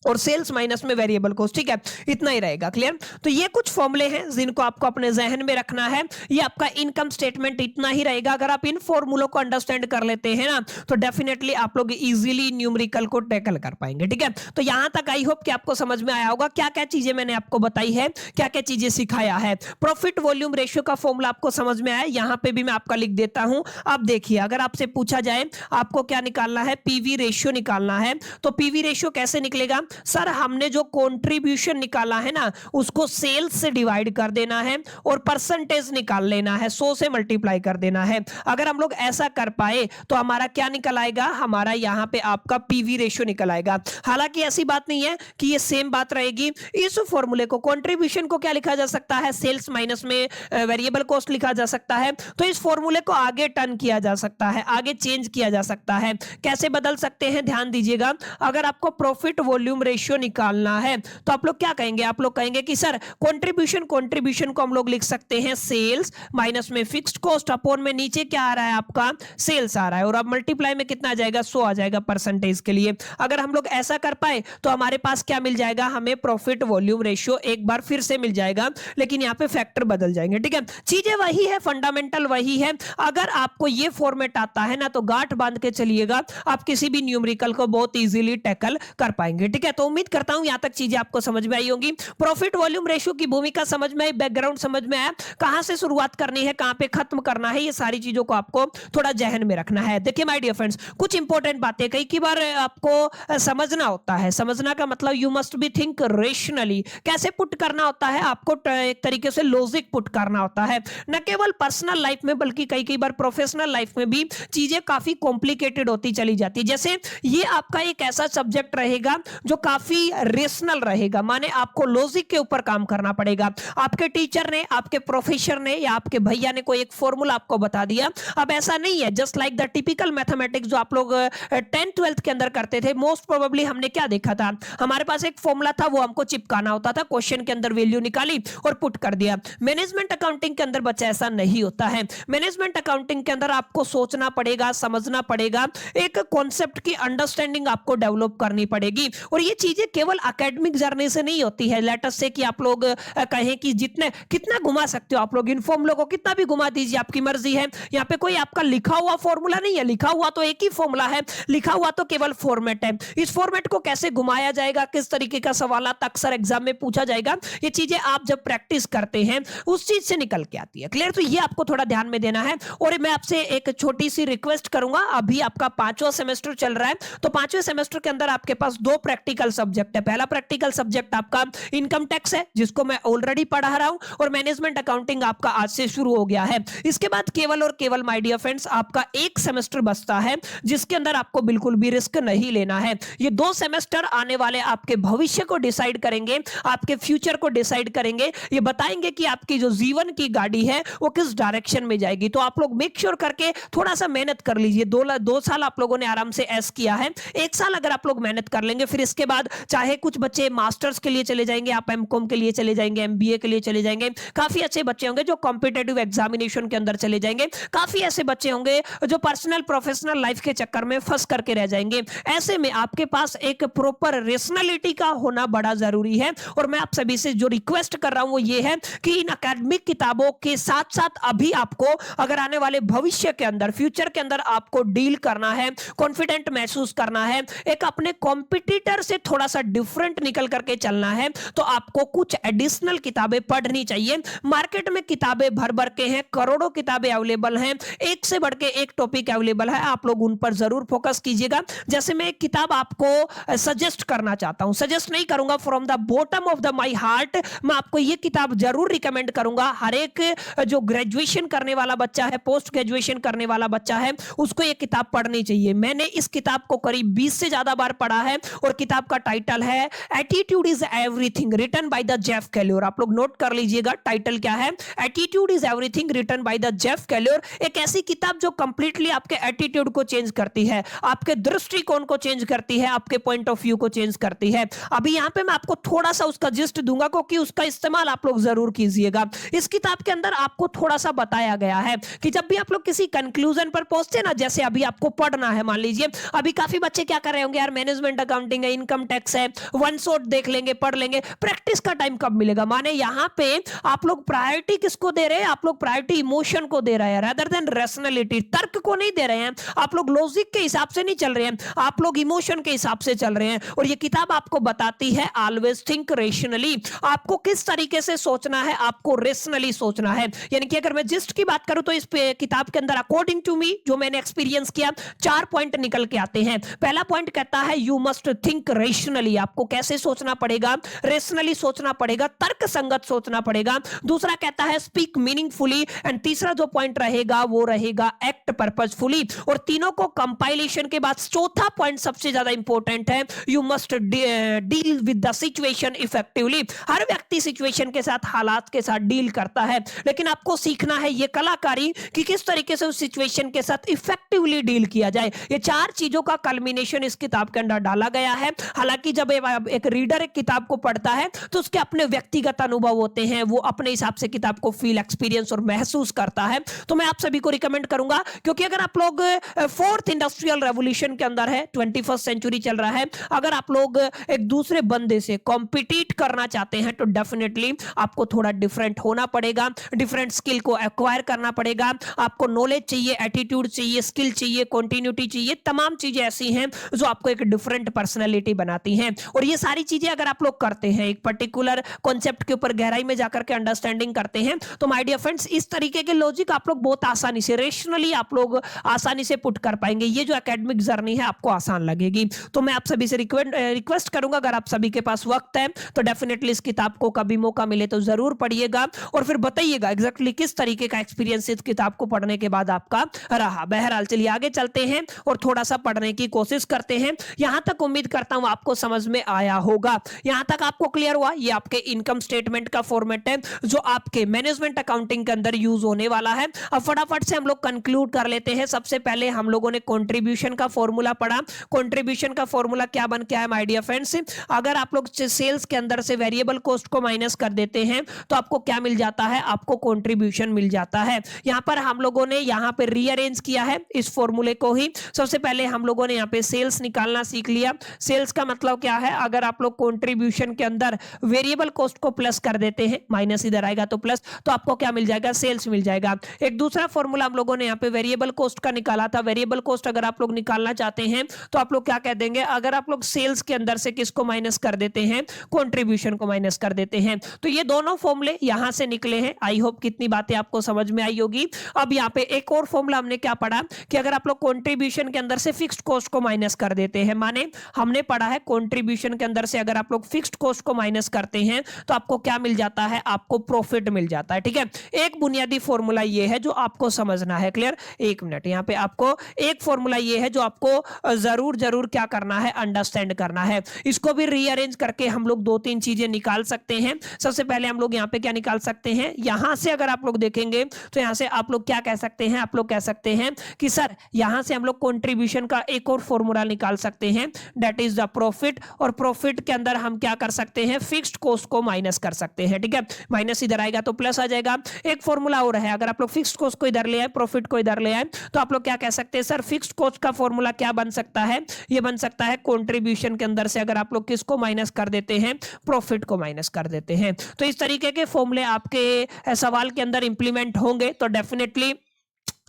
और सेल्स माइनस में वेरिएबल कॉस्ट, ठीक है। इतना ही रहेगा। क्लियर। तो ये कुछ फॉर्मूले हैं जिनको आपको अपने जहन में रखना है। ये आपका इनकम स्टेटमेंट इतना ही रहेगा। अगर आप इन फॉर्मूलों को अंडरस्टैंड कर लेते हैं ना, तो डेफिनेटली आप लोग इजीली न्यूमेरिकल को टैकल कर पाएंगे, ठीक है। तो यहां तक आई होप कि आपको समझ में आया होगा क्या क्या चीजें मैंने आपको बताई है, क्या क्या चीजें सिखाया है। प्रॉफिट वॉल्यूम रेशियो का फॉर्मूला आपको समझ में आया, यहां पे भी मैं आपका लिख देता हूं। अब देखिए, अगर आपसे पूछा जाए आपको क्या निकालना है, पीवी रेशियो निकालना है, तो पीवी रेशियो कैसे निकलेगा, सर हमने जो कंट्रीब्यूशन निकाला है ना उसको सेल्स से डिवाइड कर देना है और परसेंटेज निकाल लेना है, 100 से मल्टीप्लाई कर देना है। अगर हम लोग ऐसा कर पाए तो हमारा क्या निकल आएगा, हमारा यहां पे आपका पीवी रेशियो निकल आएगा। हालांकि ऐसी बात नहीं है कि ये सेम बात रहेगी। इस फॉर्मूले को, कंट्रीब्यूशन को क्या लिखा जा सकता है, सेल्स माइनस में वेरिएबल कॉस्ट लिखा जा सकता है। तो इस फॉर्मूले को आगे टर्न किया जा सकता है, आगे चेंज किया जा सकता है। कैसे बदल सकते हैं, ध्यान दीजिएगा। अगर आपको प्रॉफिट वॉल्यूम रेशियो निकालना है तो आप लोग क्या कहेंगे, आप लोग कहेंगे कि सर कंट्रीब्यूशन को हम लोग लिख सकते हैं सेल्स माइनस में फिक्स्ड कॉस्ट, अपॉन में नीचे क्या आ रहा है आपका, सेल्स आ रहा है, और अब मल्टीप्लाई में कितना आ जाएगा, 100 आ जाएगा परसेंटेज के लिए। अगर हम लोग ऐसा कर पाए तो हमारे पास क्या मिल जाएगा, हमें प्रॉफिट वॉल्यूम रेशियो एक बार फिर से मिल जाएगा, लेकिन यहां पे फैक्टर बदल जाएंगे, ठीक है। चीजें वही है, फंडामेंटल वही है। अगर आपको ये फॉर्मेट आता है ना तो गांठ बांध के चलिएगा, आप किसी भी न्यूमेरिकल को बहुत इजीली टैकल कर पाएंगे, ठीक है। तो उम्मीद करता हूं यहां तक चीजें आपको समझ में आई होंगी। प्रॉफिट वॉल्यूम रेशियो की भूमिका समझ में आई, बैकग्राउंड समझ में आया, कहां से शुरुआत करनी है, कहां पे खत्म करना है, ये सारी चीजों को आपको थोड़ा जहन में रखना है। देखिए माय डियर फ्रेंड्स, कुछ इंपॉर्टेंट बातें कई बार आपको समझना होता है। समझना का मतलब you must be think rationally, कैसे पुट करना होता है, आपको एक तरीके से लॉजिक पुट करना होता है, न केवल पर्सनल लाइफ में बल्कि कई बार प्रोफेशनल लाइफ में भी चीजें काफी कॉम्प्लिकेटेड होती चली जाती है। जैसे ये आपका एक ऐसा सब्जेक्ट रहेगा जो काफी रेशनल रहेगा, माने आपको लॉजिक के ऊपर काम करना पड़ेगा। आपके टीचर ने, आपके प्रोफेसर ने या आपके भैया ने कोई एक फॉर्मूला आपको बता दिया, अब ऐसा नहीं है just like the typical mathematics जो आप लोग 10th 12th के अंदर करते थे। मोस्ट प्रोबेबली हमने क्या देखा था, हमारे पास एक फॉर्मूला था, वो हमको चिपकाना होता था, क्वेश्चन के अंदर वैल्यू निकाली और पुट कर दिया। मैनेजमेंट अकाउंटिंग के अंदर बच्चा ऐसा नहीं होता है। मैनेजमेंट अकाउंटिंग के अंदर आपको सोचना पड़ेगा, समझना पड़ेगा, एक कॉन्सेप्ट की अंडरस्टैंडिंग आपको डेवलप करनी पड़ेगी, और और ये चीजें केवल एकेडमिक जर्नी से नहीं होती है। लेट अस से कि आप लोग कहें कि जितने कितना घुमा सकते हो आप लोग, इन फॉर्मूला को कितना भी घुमा दीजिए, आपकी मर्जी है। यहाँ पे कोई आपका लिखा हुआ फॉर्मूला नहीं है, लिखा हुआ तो एक ही फॉर्मूला है, लिखा हुआ तो केवल फॉर्मेट है। इस फॉर्मेट को कैसे घुमाया जाएगा, किस तरीके का सवाल अक्सर एग्जाम में पूछा जाएगा, ये चीजें आप जब प्रैक्टिस करते हैं उस चीज से निकल के आती है। क्लियर? तो ये आपको थोड़ा ध्यान में देना है। और मैं आपसे एक छोटी सी रिक्वेस्ट करूंगा, अभी आपका 5वां सेमेस्टर चल रहा है, तो 5वें सेमेस्टर के अंदर आपके पास 2 प्रैक्टिकल सब्जेक्ट है। पहला प्रैक्टिकल सब्जेक्ट आपका इनकम टैक्स है, जिसको मैं ऑलरेडी पढ़ा रहा हूं, और मैनेजमेंट अकाउंटिंग आपका आज से शुरू हो गया है। इसके बाद केवल और केवल माय डियर फ्रेंड्स आपका एक सेमेस्टर बचता है, जिसके अंदर आपको बिल्कुल भी रिस्क नहीं लेना है। ये 2 सेमेस्टर आने वाले आपके भविष्य को डिसाइड करेंगे, आपके फ्यूचर को डिसाइड करेंगे, ये बताएंगे कि आपकी जो जीवन की गाड़ी है वो किस डायरेक्शन में जाएगी। तो आप लोग मेक श्योर करके थोड़ा सा मेहनत कर लीजिए। 2 साल आप लोगों ने आराम से एस किया है, 1 साल अगर आप लोग मेहनत कर लेंगे, फिर इसके बाद चाहे कुछ बच्चे मास्टर्स के लिए चले जाएंगे, आप एमकॉम के लिए चले जाएंगे, एमबीए के लिए चले जाएंगे, काफी अच्छे बच्चे होंगे जो कॉम्पिटेटिव एग्जामिनेशन के अंदर चले जाएंगे, काफी ऐसे बच्चे होंगे जो पर्सनल प्रोफेशनल लाइफ के चक्कर में फंस करके रह जाएंगे। ऐसे में आपके पास एक प्रॉपर रेशनलिटी का होना बड़ा जरूरी है। और मैं आप सभी से जो रिक्वेस्ट कर रहा हूं वो ये है कि इन एकेडमिक किताबों के साथ साथ अभी आपको अगर आने वाले भविष्य के अंदर, फ्यूचर के अंदर आपको डील करना है, कॉन्फिडेंट महसूस करना है, एक अपने कॉम्पिटिटर से थोड़ा सा डिफरेंट निकल करके चलना है, तो आपको कुछ एडिशनल किताबें पढ़नी चाहिए। मार्केट में किताबें भर भर के हैं, करोड़ों किताबें अवेलेबल हैं, एक से बढ़ के एक टॉपिक अवेलेबल है, आप लोग उन पर जरूर फोकस कीजिएगा। जैसे मैं एक किताब आपको सजेस्ट करना चाहता हूं, सजेस्ट नहीं करूंगा, from the bottom of the my heart मैं आपको यह किताब जरूर रिकमेंड करूंगा। हर एक जो ग्रेजुएशन करने वाला बच्चा है, पोस्ट ग्रेजुएशन करने वाला बच्चा है, उसको यह किताब पढ़नी चाहिए। मैंने इस किताब को करीब 20 से ज्यादा बार पढ़ा है, और किताब का टाइटल है attitude is everything, written by the Jeff Keller. आप लोग नोट कर लीजिएगा, टाइटल क्या है, attitude is everything, written by the Jeff Keller. एक ऐसी किताब जो कंप्लीटली आपके एटीट्यूड को चेंज करती है, आपके दृष्टिकोण को चेंज करती है, आपके पॉइंट ऑफ व्यू को चेंज करती है। अभी यहां पे मैं आपको थोड़ा सा उसका जिस्ट दूंगा, क्योंकि उसका इस्तेमाल आप लोग जरूर कीजिएगा। इस किताब के अंदर आपको थोड़ा सा बताया गया है कि जब भी आप लोग किसी कंक्लूजन पर पहुंचते ना, जैसे अभी आपको पढ़ना है, मान लीजिए अभी काफी बच्चे क्या कर रहे होंगे, यार मैनेजमेंट अकाउंटिंग है, इनकम टैक्स है, वन शॉट देख लेंगे, पढ़ लेंगे, प्रैक्टिस का टाइम कब मिलेगा। माने यहां पे आप लोग प्रायोरिटी किसको दे रहे हैं, आप लोग प्रायोरिटी इमोशन को दे रहे हैं, रादर देन रैशनैलिटी, तर्क को नहीं दे रहे हैं। आप लोग लॉजिक के हिसाब से नहीं चल रहे हैं, आप लोग इमोशन के हिसाब से चल रहे हैं। और ये किताब आपको बताती है ऑलवेज थिंक रेशनली, आपको किस तरीके से सोचना है, आपको रेशनली सोचना है। यानी कि अगर मैं जिस्ट की बात करूं तो इस किताब के अंदर अकॉर्डिंग टू मी, जो मैंने एक्सपीरियंस किया, 4 पॉइंट निकल के आते हैं। पहला पॉइंट कहता है यू मस्ट थिंक रेशनली, आपको कैसे सोचना पड़ेगा, रेशनली सोचना पड़ेगा, तर्क संगत सोचना पड़ेगा। दूसरा कहता है स्पीक मीनिंगफुली, एंड तीसरा जो पॉइंट रहेगा वो रहेगा एक्ट पर्पसफुली। और तीनों को कंपाइलेशन के बाद चौथा पॉइंट सबसे ज्यादा इंपॉर्टेंट है, you must deal with the situation effectively. हर व्यक्ति सिचुएशन के साथ, हालात के साथ डील करता है, लेकिन आपको सीखना है ये कलाकारी कि किस तरीके से उस सिचुएशन के साथ इफेक्टिवली डील किया जाए। ये 4 चीजों का कल्मिनेशन इस किताब के अंदर डाला गया है। हालांकि जब एक रीडर एक किताब को पढ़ता है तो उसके अपने व्यक्तिगत अनुभव होते हैं, वो अपने हिसाब से किताब को फील, एक्सपीरियंस और महसूस करता है। तो मैं आप सभी को रिकमेंड करूंगा, क्योंकि अगर आप लोग 4th इंडस्ट्रियल रेवोल्यूशन के अंदर है, 21st सेंचुरी चल रहा है, अगर आप लोग एक दूसरे बंदे से कॉम्पिटिट करना चाहते हैं तो डेफिनेटली आपको थोड़ा डिफरेंट होना पड़ेगा, डिफरेंट स्किल को एक्वायर करना पड़ेगा। आपको नॉलेज चाहिए, एटीट्यूड चाहिए, स्किल चाहिए, कंटिन्यूटी चाहिए, तमाम चीजें ऐसी हैं जो आपको एक डिफरेंट पर्सनैलिटी बनाती हैं। और ये सारी चीजें अगर आप लोग करते हैं, एक पर्टिकुलर कॉन्सेप्ट के ऊपर गहराई में जाकर के अंडरस्टैंडिंग करते हैं, तो माय डियर फ्रेंड्स इस तरीके के लॉजिक आप लोग बहुत आसानी से, रेशनली आप लोग आसानी से पुट कर पाएंगे। ये जो एकेडमिक जर्नी है आपको आसान लगेगी। तो मैं आप सभी से रिक्वेस्ट करूंगा, अगर आप सभी के पास वक्त है तो डेफिनेटली इस किताब को कभी मौका मिले तो जरूर पढ़िएगा, और फिर बताइएगा एग्जैक्टली किस तरीके का एक्सपीरियंस इस किताब को पढ़ने के बाद आपका रहा। बहरहाल चलिए आगे चलते हैं और थोड़ा सा पढ़ने की कोशिश करते हैं। यहां तक उम्मीद करता हूं आपको समझ में आया होगा। यहां तक आपको क्लियर हुआ, ये आपके इनकम स्टेटमेंट का फॉर्मेट है जो आपके मैनेजमेंट अकाउंटिंग के अंदर यूज होने वाला है। अब फटाफट से हम लोग कंक्लूड कर लेते हैं। सबसे पहले हम लोगों ने कंट्रीब्यूशन का फॉर्मूला पढ़ा। कंट्रीब्यूशन का फॉर्मूला क्या बन के आया माय डियर फ्रेंड्स, अगर आप लोग सेल्स के अंदर से वेरिएबल कॉस्ट को माइनस कर देते हैं तो आपको क्या मिल जाता है, आपको कंट्रीब्यूशन मिल जाता है। यहां पर हम लोगों ने यहां पे रीअरेंज किया है इस फॉर्मूले को ही। सबसे पहले हम लोगों ने यहां पे सेल्स निकालना सीख लिया। सेल्स इसका मतलब क्या है, अगर आप लोग कंट्रीब्यूशन के अंदर वेरिएबल कॉस्ट को प्लस कर देते हैं, माइनस इधर आएगा तो प्लस, तो आपको क्या मिल जाएगा, सेल्स मिल जाएगा। एक दूसरा फॉर्मूला हम लोगों ने यहाँ पे वेरिएबल कॉस्ट का निकाला था। वेरिएबल कॉस्ट अगर आप लोग निकालना चाहते हैं तो आप लोग क्या कह देंगे, अगर आप लोग सेल्स के अंदर से किसको माइनस कर देते हैं, कंट्रीब्यूशन को माइनस कर देते हैं। तो ये दोनों फॉर्मूले यहां से निकले हैं। आई होप कितनी बातें आपको समझ में आई होगी। अब यहाँ पे एक और फॉर्मूला हमने क्या पढ़ा कि अगर आप लोग कंट्रीब्यूशन के अंदर से फिक्स्ड कॉस्ट को माइनस कर देते हैं, माने हमने पढ़ा है कंट्रीब्यूशन के अंदर से अगर आप लोग फिक्स्ड कॉस्ट को माइनस करते हैं तो आपको क्या मिल जाता है, आपको प्रॉफिट मिल जाता है। ठीक है, एक बुनियादी फॉर्मूला ये है जो आपको समझना है। क्लियर, एक मिनट, यहाँ पे आपको एक फॉर्मूला ये है जो आपको जरूर जरूर क्या करना है, अंडरस्टैंड करना है। इसको भी रीअरेंज करके हम लोग दो तीन चीजें निकाल सकते हैं। सबसे पहले हम लोग यहाँ पे क्या निकाल सकते हैं, यहां से अगर आप लोग देखेंगे तो यहां से आप लोग क्या कह सकते हैं, आप लोग कह सकते हैं कि सर यहां से हम लोग कंट्रीब्यूशन का एक और फॉर्मूला निकाल सकते हैं, दैट इज द प्रॉफिट। और प्रॉफिट के अंदर हम क्या कर सकते हैं, फिक्स्ड कॉस्ट को माइनस कर सकते हैं। ठीक है, माइनस इधर आएगा तो प्लस आ जाएगा। एक फॉर्मूला और है, अगर आप लोग फिक्स्ड कॉस्ट को इधर ले आए, प्रॉफिट को इधर ले आए, तो आप लोग क्या कह सकते हैं, सर फिक्स्ड कॉस्ट का फॉर्मूला क्या बन सकता है, ये बन सकता है कंट्रीब्यूशन के अंदर से अगर आप लोग किसको माइनस कर देते हैं, प्रॉफिट को माइनस कर देते हैं। तो इस तरीके के फॉर्मूले आपके सवाल के अंदर इंप्लीमेंट होंगे। तो डेफिनेटली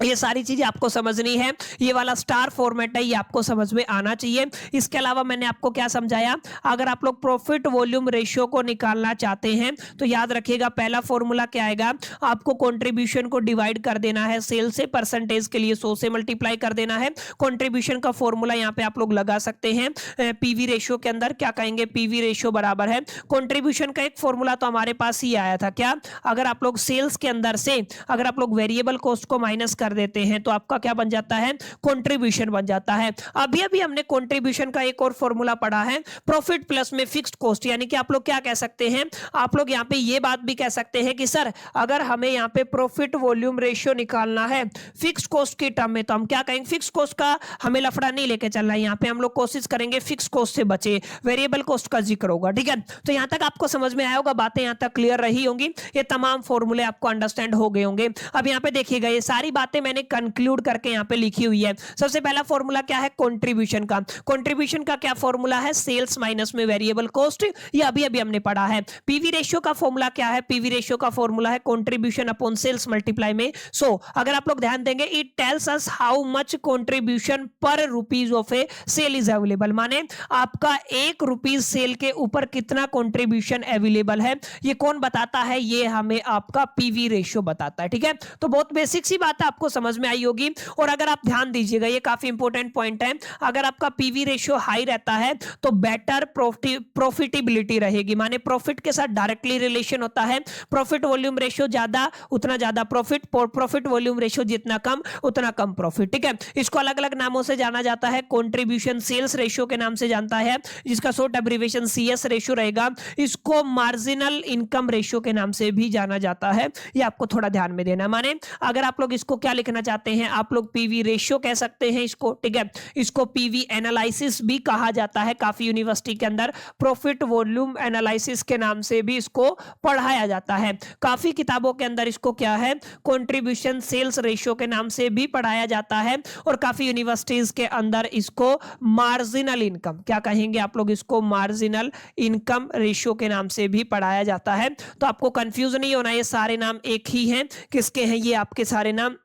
ये सारी चीजें आपको समझनी है। ये वाला स्टार फॉर्मेट है, ये आपको समझ में आना चाहिए। इसके अलावा मैंने आपको क्या समझाया, अगर आप लोग प्रॉफिट वॉल्यूम रेशियो को निकालना चाहते हैं तो याद रखिएगा पहला फॉर्मूला क्या आएगा, आपको कंट्रीब्यूशन को डिवाइड कर देना है सेल से, परसेंटेज के लिए 100 से मल्टीप्लाई कर देना है। कंट्रीब्यूशन का फॉर्मूला यहाँ पे आप लोग लगा सकते हैं पीवी रेशियो के अंदर, क्या कहेंगे, पीवी रेशियो बराबर है कंट्रीब्यूशन का एक फॉर्मूला तो हमारे पास ही आया था, क्या, अगर आप लोग सेल्स के अंदर से अगर आप लोग वेरिएबल कॉस्ट को माइनस कर देते हैं तो आपका क्या बन जाता है, कंट्रीब्यूशन बन जाता है। अभी अभी हमने कंट्रीब्यूशन का एक और फॉर्मूला पढ़ा है, प्रॉफिट प्लस में फिक्स्ड कॉस्ट, यानी कि आप लोग क्या कह सकते हैं, आप लोग यहां पे ये बात भी कह सकते हैं कि सर अगर हमें यहां पे प्रॉफिट वॉल्यूम रेशियो निकालना है फिक्स्ड कॉस्ट की टर्म में, तो हम क्या कहेंगे, फिक्स्ड कॉस्ट का हमें लफड़ा नहीं लेके चलना है, यहां पे हम लोग कोशिश करेंगे फिक्स्ड कॉस्ट से बचे, वेरिएबल कॉस्ट का जिक्र होगा। ठीक है, तो यहां तक आपको समझ में आया होगा, बातें यहां तक क्लियर रही होंगी, ये तमाम फॉर्मूले आपको अंडरस्टैंड हो गए होंगे। अब यहां पे देखिएगा ये सारी बातें मैंने कंक्लूड करके यहां पे लिखी हुई है। सबसे पहला फॉर्मूला क्या है, कंट्रीब्यूशन का। कंट्रीब्यूशन का क्या फॉर्मूला है, सेल्स माइनस में वेरिएबल कॉस्ट, ये अभी अभी हमने पढ़ा है। पीवी रेशियो का फॉर्मूला क्या है, पीवी रेशियो का फॉर्मूला है कंट्रीब्यूशन अपॉन सेल्स मल्टीप्लाई में। सो अगर आप लोग ध्यान देंगे, it tells us how much contribution per rupees of a sale is available, माने आपका 1 रुपीज सेल के ऊपर कितना कंट्रीब्यूशन अवेलेबल है, ये कौन बताता है, ये हमें आपका पीवी रेशियो बताता है। ठीक है, तो बहुत बेसिक सी बात है, आपको समझ में आई होगी। और अगर आप ध्यान दीजिएगा, ये काफी इंपॉर्टेंट पॉइंट है, अगर आपका पीवी रेशियो हाई रहता है तो बेटर प्रॉफिटेबिलिटी रहेगी, माने प्रॉफिट के साथ डायरेक्टली रिलेशन होता है। प्रॉफिट वॉल्यूम रेशियो ज्यादा उतना ज्यादा प्रॉफिट, प्रॉफिट वॉल्यूम रेशियो जितना कम उतना कम प्रॉफिट। ठीक है, इसको अलग अलग नामों से जाना जाता है, कंट्रीब्यूशन सेल्स रेशियो के नाम से जानता है, जिसका शॉर्ट एब्रिविएशन सीएस रेशियो रहेगा। इसको मार्जिनल इनकम रेशियो के नाम से भी जाना जाता है, ये आपको थोड़ा ध्यान में देना। माने अगर आप लोग इसको क्या लिखना चाहते हैं, आप लोग पीवी रेशियो कह सकते हैं इसको। ठीक है, इसको पीवी एनालिसिस भी कहा जाता है, काफी यूनिवर्सिटी के अंदर प्रॉफिट वॉल्यूम एनालिसिस के नाम से भी इसको पढ़ाया जाता है। काफी किताबों के अंदर इसको क्या है, कंट्रीब्यूशन सेल्स रेशियो के नाम से भी पढ़ाया जाता है। और काफी यूनिवर्सिटीज के अंदर इसको मार्जिनल इनकम, क्या कहेंगे आप लोग, इसको मार्जिनल इनकम रेशियो के नाम से भी पढ़ाया जाता है। तो आपको कंफ्यूज नहीं होना, ये सारे नाम एक ही हैं, किसके हैं, ये आपके सारे नाम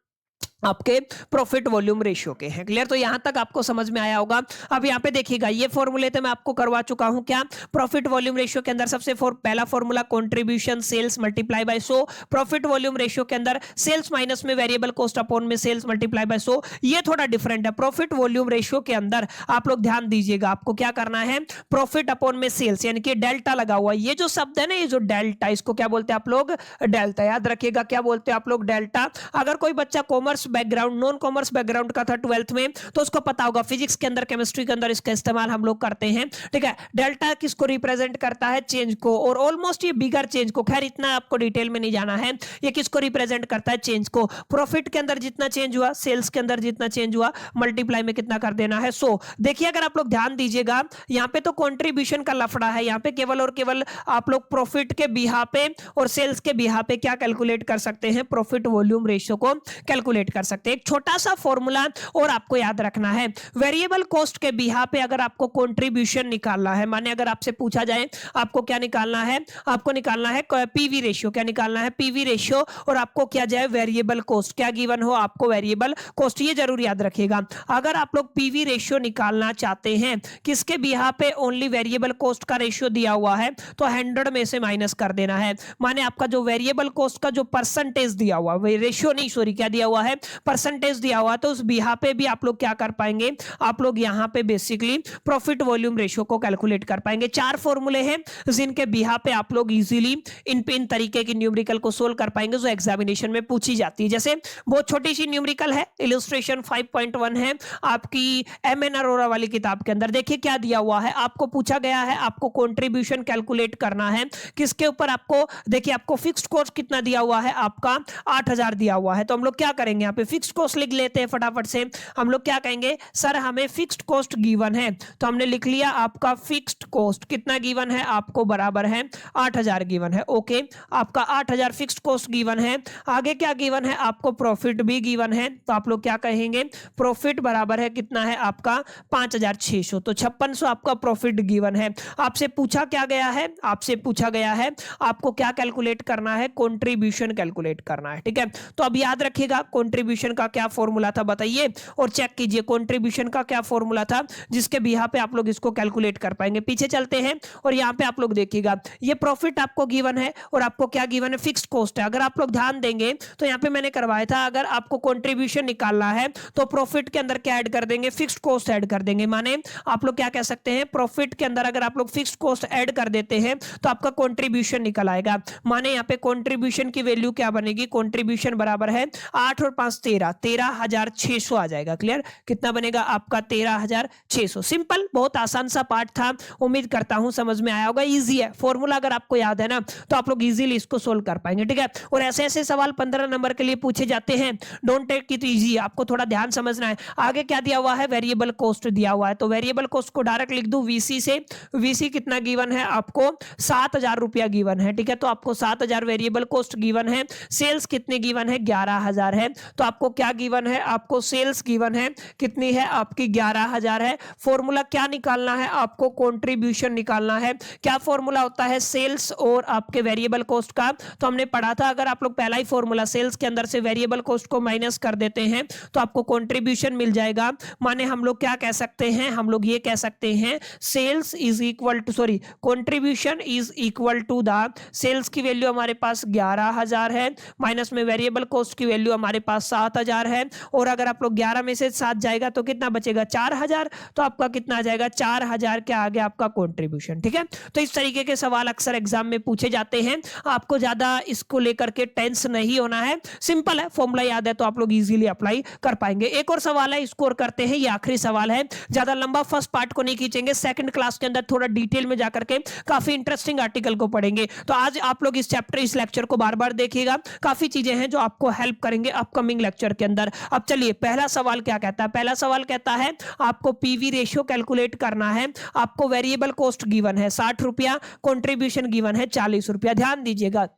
आपके प्रॉफिट वॉल्यूम रेशियो के हैं। क्लियर, तो यहां तक आपको समझ में आया होगा। अब यहां पे देखिएगा, ये फॉर्मूले तो मैं आपको करवा चुका हूं, क्या, प्रॉफिट वॉल्यूम रेशियो के अंदर सबसे पहला formula contribution sales multiply by 100, profit volume ratio के अंदर सेल्स माइनस में वेरिएबल कॉस्ट अपॉन में सेल्स मल्टीप्लाई बाय 100, ये थोड़ा डिफरेंट है। प्रॉफिट वॉल्यूम रेशियो के अंदर आप लोग ध्यान दीजिएगा, आपको क्या करना है, प्रॉफिट अपॉन में सेल्स, यानी कि डेल्टा लगा हुआ, ये जो शब्द है ना, ये जो डेल्टा, इसको क्या बोलते हैं आप लोग, डेल्टा, याद रखिएगा क्या बोलते हैं आप लोग, डेल्टा। अगर कोई बच्चा commerce background, non commerce background का था 12th में, तो उसको पता होगा, फिजिक्स के अंदर, केमिस्ट्री के अंदर इसका इस्तेमाल हम लोग करते हैं। ठीक है, डेल्टा किसको रिप्रेजेंट करता है, चेंज को, और ऑलमोस्ट ये बिगर चेंज को, खैर इतना आपको डिटेल में नहीं जाना है, ये किसको रिप्रेजेंट करता है, चेंज को। प्रॉफिट के अंदर जितना चेंज हुआ, सेल्स के अंदर जितना चेंज हुआ, मल्टीप्लाई में कितना कर देना है, 100। देखिए अगर आप लोग ध्यान दीजिएगा, यहाँ पे तो कंट्रीब्यूशन का लफड़ा है, यहाँ पे केवल और केवल आप लोग प्रॉफिट के बिहा पे और सेल्स के बिहा पे क्या कैलकुलेट कर सकते हैं, प्रॉफिट वॉल्यूम रेशियो को कैलकुलेट कर कर सकते हैं। एक छोटा सा फॉर्मूला और आपको याद रखना है, वेरिएबल कॉस्ट के बिहा पे अगर आपको कंट्रीब्यूशन निकालना है, माने अगर आपसे पूछा जाए आपको क्या निकालना है, आपको निकालना है पीवी रेशियो, क्या निकालना है, पीवी रेशियो, और आपको क्या जाए वेरिएबल कॉस्ट, क्या गिवन हो आपको वेरिएबल कॉस्ट, ये जरूर याद रखिएगा। अगर आप लोग पीवी रेशियो निकालना चाहते हैं किसके बिहा पे, ओनली वेरिएबल कॉस्ट का रेशियो दिया हुआ है तो 100 में से माइनस कर देना है, माने आपका जो वेरिएबल कॉस्ट का जो परसेंटेज दिया हुआ, रेशियो नहीं सॉरी क्या दिया हुआ है, परसेंटेज दिया हुआ, तो उस बिहा पे भी आप लोग क्या कर पाएंगे, आप लोग यहां पे बेसिकली प्रॉफिट वॉल्यूम रेशियो को कैलकुलेट कर पाएंगे। 4 फॉर्मूले हैं जिनके बिहा पे आप लोग इजीली इन तरीके की न्यूमेरिकल को सोल्व कर पाएंगे जो एग्जामिनेशन में पूछी जाती है। जैसे बहुत छोटी सी न्यूमेरिकल है, इलस्ट्रेशन 5.1 है आपकी एमएन अरोरा वाली किताब के अंदर। देखिए क्या दिया हुआ है, आपको पूछा गया है आपको कंट्रीब्यूशन कैलकुलेट करना है किसके ऊपर, आपको देखिए आपको फिक्स्ड कॉस्ट कितना दिया हुआ है, आपका 8000 दिया हुआ है। तो हम लोग क्या करेंगे, यहाँ पे फिक्स्ड कॉस्ट लिख लेते हैं फटाफट से। हम लोग क्या कहेंगे, सर हमें फिक्स्ड कॉस्ट गिवन है, तो हमने लिख लिया आपका फिक्स्ड कॉस्ट कितना गिवन है, आपको बराबर है 8000 गिवन है। ओके, आपका 8000 फिक्स्ड कॉस्ट गिवन है। आगे क्या गिवन है, आपको प्रॉफिट भी गिवन है, तो आप लोग क्या कहेंगे, प्रॉफिट बराबर है कितना है आपका 5600, तो 5600 आपका प्रॉफिट गिवन है। आपसे पूछा क्या गया है, आपसे पूछा गया है आपको क्या कैलकुलेट करना है, कंट्रीब्यूशन कैलकुलेट करना है। ठीक है, तो अब याद रखिएगा कंट्रीब्यूशन का क्या फॉर्मूला था बताइए, और चेक कीजिए कंट्रीब्यूशन का क्या फॉर्मूला था जिसके बिहा पे आप लोग इसको कैलकुलेट कर पाएंगे। पीछे चलते हैं और यहाँ पे आप लोग देखिएगा ये प्रॉफिट आपको गिवन है और आपको क्या गिवन है, फिक्स्ड कॉस्ट है। अगर आप लोग ध्यान देंगे तो यहाँ पे मैंने करवाया था, अगर आपको कंट्रीब्यूशन निकालना है तो प्रॉफिट के अंदर क्या ऐड कर देंगे, फिक्स्ड कॉस्ट ऐड कर देंगे। माने आप लोग क्या कह सकते हैं, प्रॉफिट के अंदर अगर आप लोग फिक्स्ड कॉस्ट ऐड कर देते हैं तो आपका कंट्रीब्यूशन निकल आएगा। माने यहाँ पे कंट्रीब्यूशन की वैल्यू क्या बनेगी, कंट्रीब्यूशन बराबर है 8 और 5 13, 13600 आ जाएगा। क्लियर, कितना बनेगा आपका 13600। सिंपल, बहुत आसान सा पार्ट था, उम्मीद करता हूं समझ में आया होगा। इजी है, फॉर्मूला अगर आपको याद है ना तो आप लोग इजीली इसको सोल्व कर पाएंगे। ठीक है, और ऐसे ऐसे सवाल 15 नंबर के लिए पूछे जाते हैं, डोंट टेक इट इजी, आपको थोड़ा ध्यान समझना है। आगे क्या दिया हुआ है, वेरिएबल कॉस्ट दिया हुआ है, तो वेरिएबल कॉस्ट को डायरेक्ट लिख दूं वीसी से। वीसी कितना गिवन है आपको, 7000 रुपया गिवन है। ठीक है, तो आपको 7000 वेरिएबल कॉस्ट गिवन है। सेल्स कितने गिवन है, 11000 है, तो आपको क्या गिवन है, आपको सेल्स गिवन है कितनी है, आपकी 11000 है। फॉर्मूला क्या निकालना है, आपको कंट्रीब्यूशन निकालना है। क्या फॉर्मूला होता है सेल्स और आपके वेरिएबल कॉस्ट का, तो हमने पढ़ा था, अगर आप लोग पहला ही फॉर्मूला सेल्स के अंदर से वेरिएबल कॉस्ट को माइनस कर देते हैं तो आपको कंट्रीब्यूशन मिल जाएगा। माने हम लोग क्या कह सकते हैं, हम लोग ये कह सकते हैं sales is equal to sorry contribution is equal to the sales की वैल्यू हमारे पास 11000 है, माइनस में वेरिएबल कॉस्ट की वैल्यू हमारे पास 7000 है, और अगर आप लोग 11 में से 7 जाएगा तो कितना बचेगा 4000, तो आपका कितना आ जाएगा 4000 क्या आ गया आपका कंट्रीब्यूशन। ठीक है, तो इस तरीके के सवाल अक्सर एग्जाम में पूछे जाते हैं, आपको ज्यादा इसको लेकर के टेंस नहीं होना है, सिंपल है, फॉर्मूला याद है तो आप लोग इजीली अप्लाई कर पाएंगे। एक और सवाल है, स्कोर करते हैं, ये आखिरी सवाल है, ज्यादा लंबा फर्स्ट पार्ट को नहीं खींचेंगे, सेकंड क्लास के अंदर थोड़ा डिटेल में जाकर के काफी इंटरेस्टिंग आर्टिकल को पढ़ेंगे। तो आज आप लोग इस चैप्टर इस लेक्चर को बार बार देखिएगा, काफी चीजें हैं जो आपको हेल्प करेंगे अपकमिंग लेक्चर के अंदर। अब चलिए पहला सवाल क्या कहता है, पहला सवाल कहता है आपको पीवी रेशियो कैलकुलेट करना है, आपको वेरिएबल कॉस्ट गिवन है 60 रुपया, कंट्रीब्यूशन गिवन है 40 रुपया। ध्यान दीजिएगा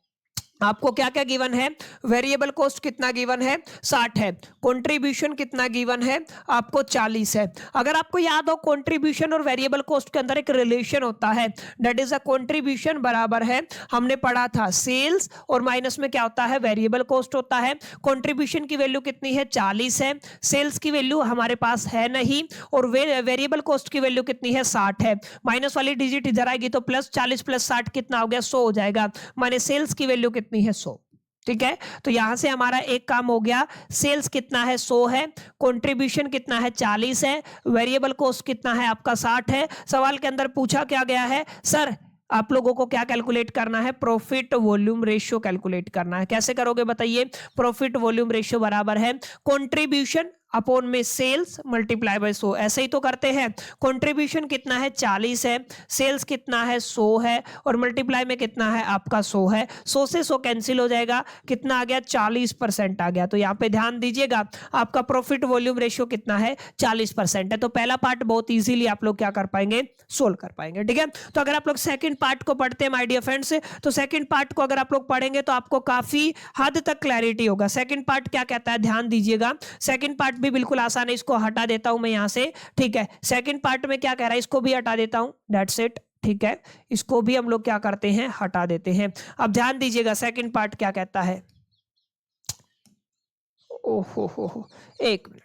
आपको क्या क्या गिवन है, वेरिएबल कॉस्ट कितना गिवन है 60 है, कंट्रीब्यूशन कितना गिवन है आपको 40 है। अगर आपको याद हो कंट्रीब्यूशन और वेरिएबल कॉस्ट के अंदर एक रिलेशन होता है, दैट इज अ कंट्रीब्यूशन बराबर है, हमने पढ़ा था सेल्स और माइनस में क्या होता है वेरिएबल कॉस्ट होता है। कंट्रीब्यूशन की वैल्यू कितनी है 40 है, सेल्स की वैल्यू हमारे पास है नहीं, और वेरिएबल कॉस्ट की वैल्यू कितनी है 60 है। माइनस वाली डिजिट इधर आएगी तो प्लस 40 प्लस 60 कितना हो गया 100 हो जाएगा, माने सेल्स की वैल्यू कितनी है 100। ठीक है, तो यहां से हमारा एक काम हो गया, सेल्स कितना है 100 है, कंट्रीब्यूशन कितना है 40 है, वेरिएबल कॉस्ट कितना है आपका 60 है। सवाल के अंदर पूछा क्या गया है, सर आप लोगों को क्या कैलकुलेट करना है, प्रॉफिट वॉल्यूम रेशियो कैलकुलेट करना है। कैसे करोगे बताइए, प्रॉफिट वॉल्यूम रेशियो बराबर है कंट्रीब्यूशन अपॉन में सेल्स मल्टीप्लाई बाय 100, ऐसे ही तो करते हैं। कंट्रीब्यूशन कितना है 40 है, सेल्स कितना है 100 है, और मल्टीप्लाई में कितना है आपका 100 है। 100 से 100 कैंसिल हो जाएगा, कितना आ गया 40% आ गया। तो यहाँ पे ध्यान दीजिएगा आपका प्रॉफिट वॉल्यूम रेशियो कितना है 40% है। तो पहला पार्ट बहुत इजीली आप लोग क्या कर पाएंगे, सोल्व कर पाएंगे, ठीक है। तो अगर आप लोग सेकंड पार्ट को पढ़ते हैं माय डियर फ्रेंड्स, तो सेकंड पार्ट को अगर आप लोग पढ़ेंगे तो आपको काफी हद तक क्लैरिटी होगा। सेकंड पार्ट क्या कहता है ध्यान दीजिएगा, सेकंड पार्ट भी बिल्कुल आसान है, इसको हटा देता हूं मैं यहां से, ठीक है। सेकंड पार्ट में क्या कह रहा है, इसको भी हटा देता हूं, दैट्स इट, ठीक है। इसको भी हम लोग क्या करते हैं, हटा देते हैं। अब ध्यान दीजिएगा सेकंड पार्ट क्या कहता है, ओहो हो, एक मिनट,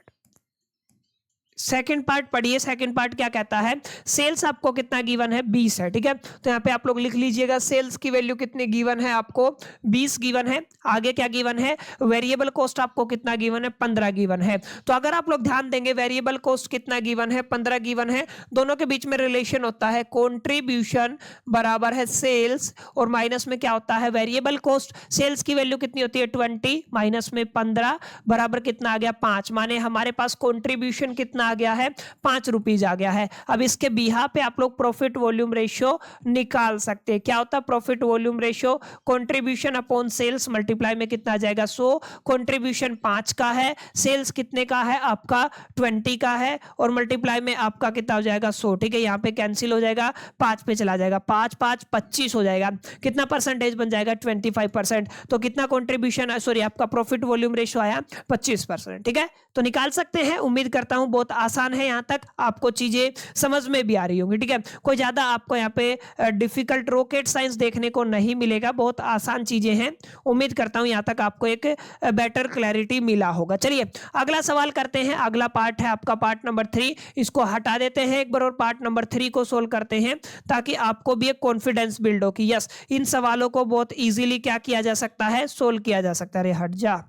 सेकंड पार्ट पढ़िए। सेकंड पार्ट क्या कहता है, सेल्स आपको कितना गिवन है 20 है, ठीक है। तो यहाँ पे आप लोग लिख लीजिएगा सेल्स की वैल्यू कितनी गिवन है आपको 20 गिवन है। आगे क्या गिवन है, वेरिएबल कॉस्ट आपको कितना गिवन है 15 गिवन है। तो अगर आप लोग ध्यान देंगे वेरिएबल कॉस्ट कितना गिवन है 15 गिवन है, दोनों के बीच में रिलेशन होता है कंट्रीब्यूशन बराबर है सेल्स और माइनस में क्या होता है वेरिएबल कॉस्ट। सेल्स की वैल्यू कितनी होती है 20 माइनस में 15 बराबर कितना आ गया 5, माने हमारे पास कंट्रीब्यूशन कितना आ गया है 5 रुपीज आ गया है। अब इसके बिहा पे आप लोग प्रॉफिट वॉल्यूम रेशियो निकाल सकते हैं। क्या होता है profit volume ratio, contribution upon sales multiply में कितना आ जाएगा 100, कंट्रीब्यूशन 5 का है, सेल्स कितने का है आपका 20 का है, और मल्टीप्लाई में आपका कितना हो जाएगा 100, ठीक है। यहाँ पे कैंसिल हो जाएगा, 5 पे चला जाएगा, 5 5 25 हो जाएगा, कितना परसेंटेज बन जाएगा 25%। तो कितना कंट्रीब्यूशन सॉरी आपका प्रॉफिट वॉल्यूम रेशियो आया 25%, ठीक है। तो निकाल सकते हैं, उम्मीद करता हूं बहुत आसान है, यहां तक आपको चीजें समझ में भी आ रही होंगी, ठीक है। कोई ज्यादा आपको यहाँ पे डिफिकल्ट रॉकेट साइंस देखने को नहीं मिलेगा, बहुत आसान चीजें हैं। उम्मीद करता हूं यहां तक आपको एक बेटर क्लैरिटी मिला होगा। चलिए अगला सवाल करते हैं, अगला पार्ट है आपका पार्ट नंबर 3, इसको हटा देते हैं एक बार और पार्ट नंबर 3 को सोल्व करते हैं, ताकि आपको भी एक कॉन्फिडेंस बिल्ड हो कि यस इन सवालों को बहुत इजीली क्या किया जा सकता है, सोल्व किया जा सकता है। अरे हट जा,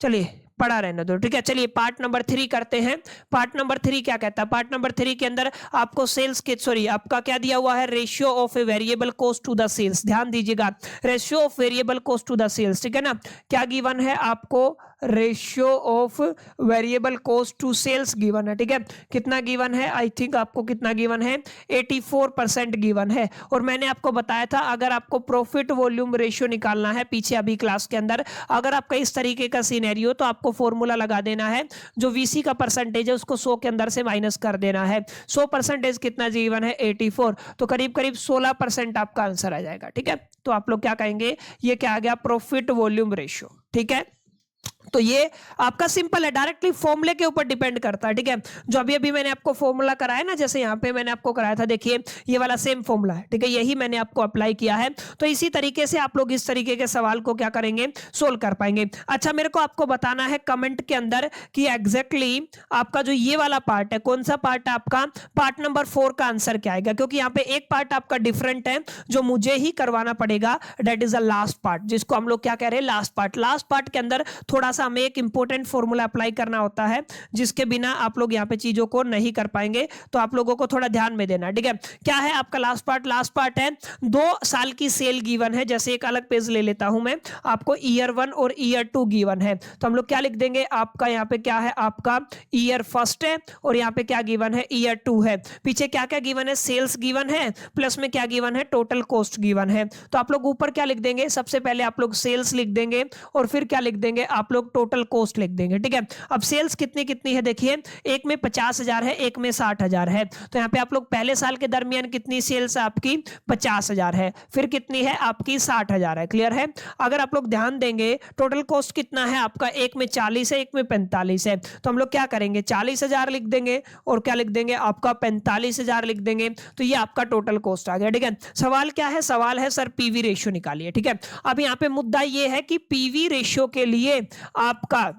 चलिए पढ़ा रहने दो, ठीक है। चलिए पार्ट नंबर 3 करते हैं। पार्ट नंबर 3 क्या कहता है, पार्ट नंबर 3 के अंदर आपको सेल्स के सॉरी आपका क्या दिया हुआ है, ratio of a variable cost to the sales. ध्यान दीजिएगा ratio of variable cost to the sales, ठीक है ना। क्या गिवन है आपको, ratio of variable cost to sales given है, ठीक है। कितना गिवन है, आई थिंक आपको कितना गिवन है 84% गिवन है। और मैंने आपको बताया था अगर आपको प्रॉफिट वॉल्यूम रेशियो निकालना है पीछे अभी क्लास के अंदर, अगर आपका इस तरीके का सीनेरियो, तो आपको फॉर्मूला लगा देना है, जो वीसी का परसेंटेज है उसको 100 के अंदर से माइनस कर देना है। 100% कितना गिवन है 84, तो करीब करीब 16% आपका आंसर आ जाएगा, ठीक है। तो आप लोग क्या कहेंगे, ये क्या आ गया प्रॉफिट वॉल्यूम रेशियो, ठीक है। तो ये आपका सिंपल है, डायरेक्टली फॉर्मूले के ऊपर डिपेंड करता है, ठीक है। जो अभी अभी मैंने आपको फॉर्मूला कराया ना, जैसे यहाँ पे मैंने आपको कराया था, देखिए ये वाला सेम फॉर्मूला है, ठीक है, यही मैंने आपको अप्लाई किया है। तो इसी तरीके से आप लोग इस तरीके के सवाल को क्या करेंगे, सोल्व कर पाएंगे। अच्छा मेरे को आपको बताना है कमेंट के अंदर कि एग्जैक्टली आपका जो ये वाला पार्ट है, कौन सा पार्ट है आपका, पार्ट नंबर 4 का आंसर क्या आएगा, क्योंकि यहाँ पे एक पार्ट आपका डिफरेंट है जो मुझे ही करवाना पड़ेगा, that is the last part, जिसको हम लोग क्या कह रहे हैं लास्ट पार्ट। लास्ट पार्ट के अंदर थोड़ा सा हमें एक इंपॉर्टेंट फॉर्मूला अप्लाई करना होता है, जिसके बिना आप लोग यहाँ पे चीजों को नहीं कर पाएंगे, तो आप लोगों को थोड़ा ध्यान में देना, ठीक है। क्या है आपका लास्ट पार्ट, लास्ट पार्ट है 2 साल की सेल गिवन है, जैसे एक अलग पेज ले लेता हूं मैं, आपको ईयर 1 और ईयर 2 गिवन है, तो हम लोग क्या लिख देंगे, आपका यहाँ पे क्या है, आपका ईयर फर्स्ट है और यहाँ पे क्या गिवन है, ईयर 2 है। पीछे क्या क्या गिवन है, सेल्स गिवन है, प्लस में क्या गिवन है, टोटल कॉस्ट गिवन है। तो आप लोग ऊपर क्या लिख देंगे, सबसे पहले आप लोग सेल्स लिख देंगे और फिर क्या लिख देंगे, आप लोग टोटल कॉस्ट लिख देंगे, ठीक है। अब सेल्स कितनी कितनी है, देखिए एक में 50,000 है, एक में 60,000 है, तो यहाँ पे आप लोग पहले साल के दरमियान कितनी सेल्स आपकी 50,000 है, फिर कितनी है आपकी 60,000 है, क्लियर है। अगर आप लोग ध्यान देंगे टोटल कॉस्ट कितना है आपका, एक में 40 है, एक में 45 है, तो हम लोग क्या करेंगे 40,000 लिख देंगे और क्या लिख देंगे आपका 45,000 लिख देंगे, तो ये आपका टोटल कॉस्ट आ गया, ठीक है। सवाल क्या है, सवाल है सर पीवी रेशियो निकालिए, ठीक है। अब यहाँ पे मुद्दा ये है कि पीवी रेशियो के लिए आपका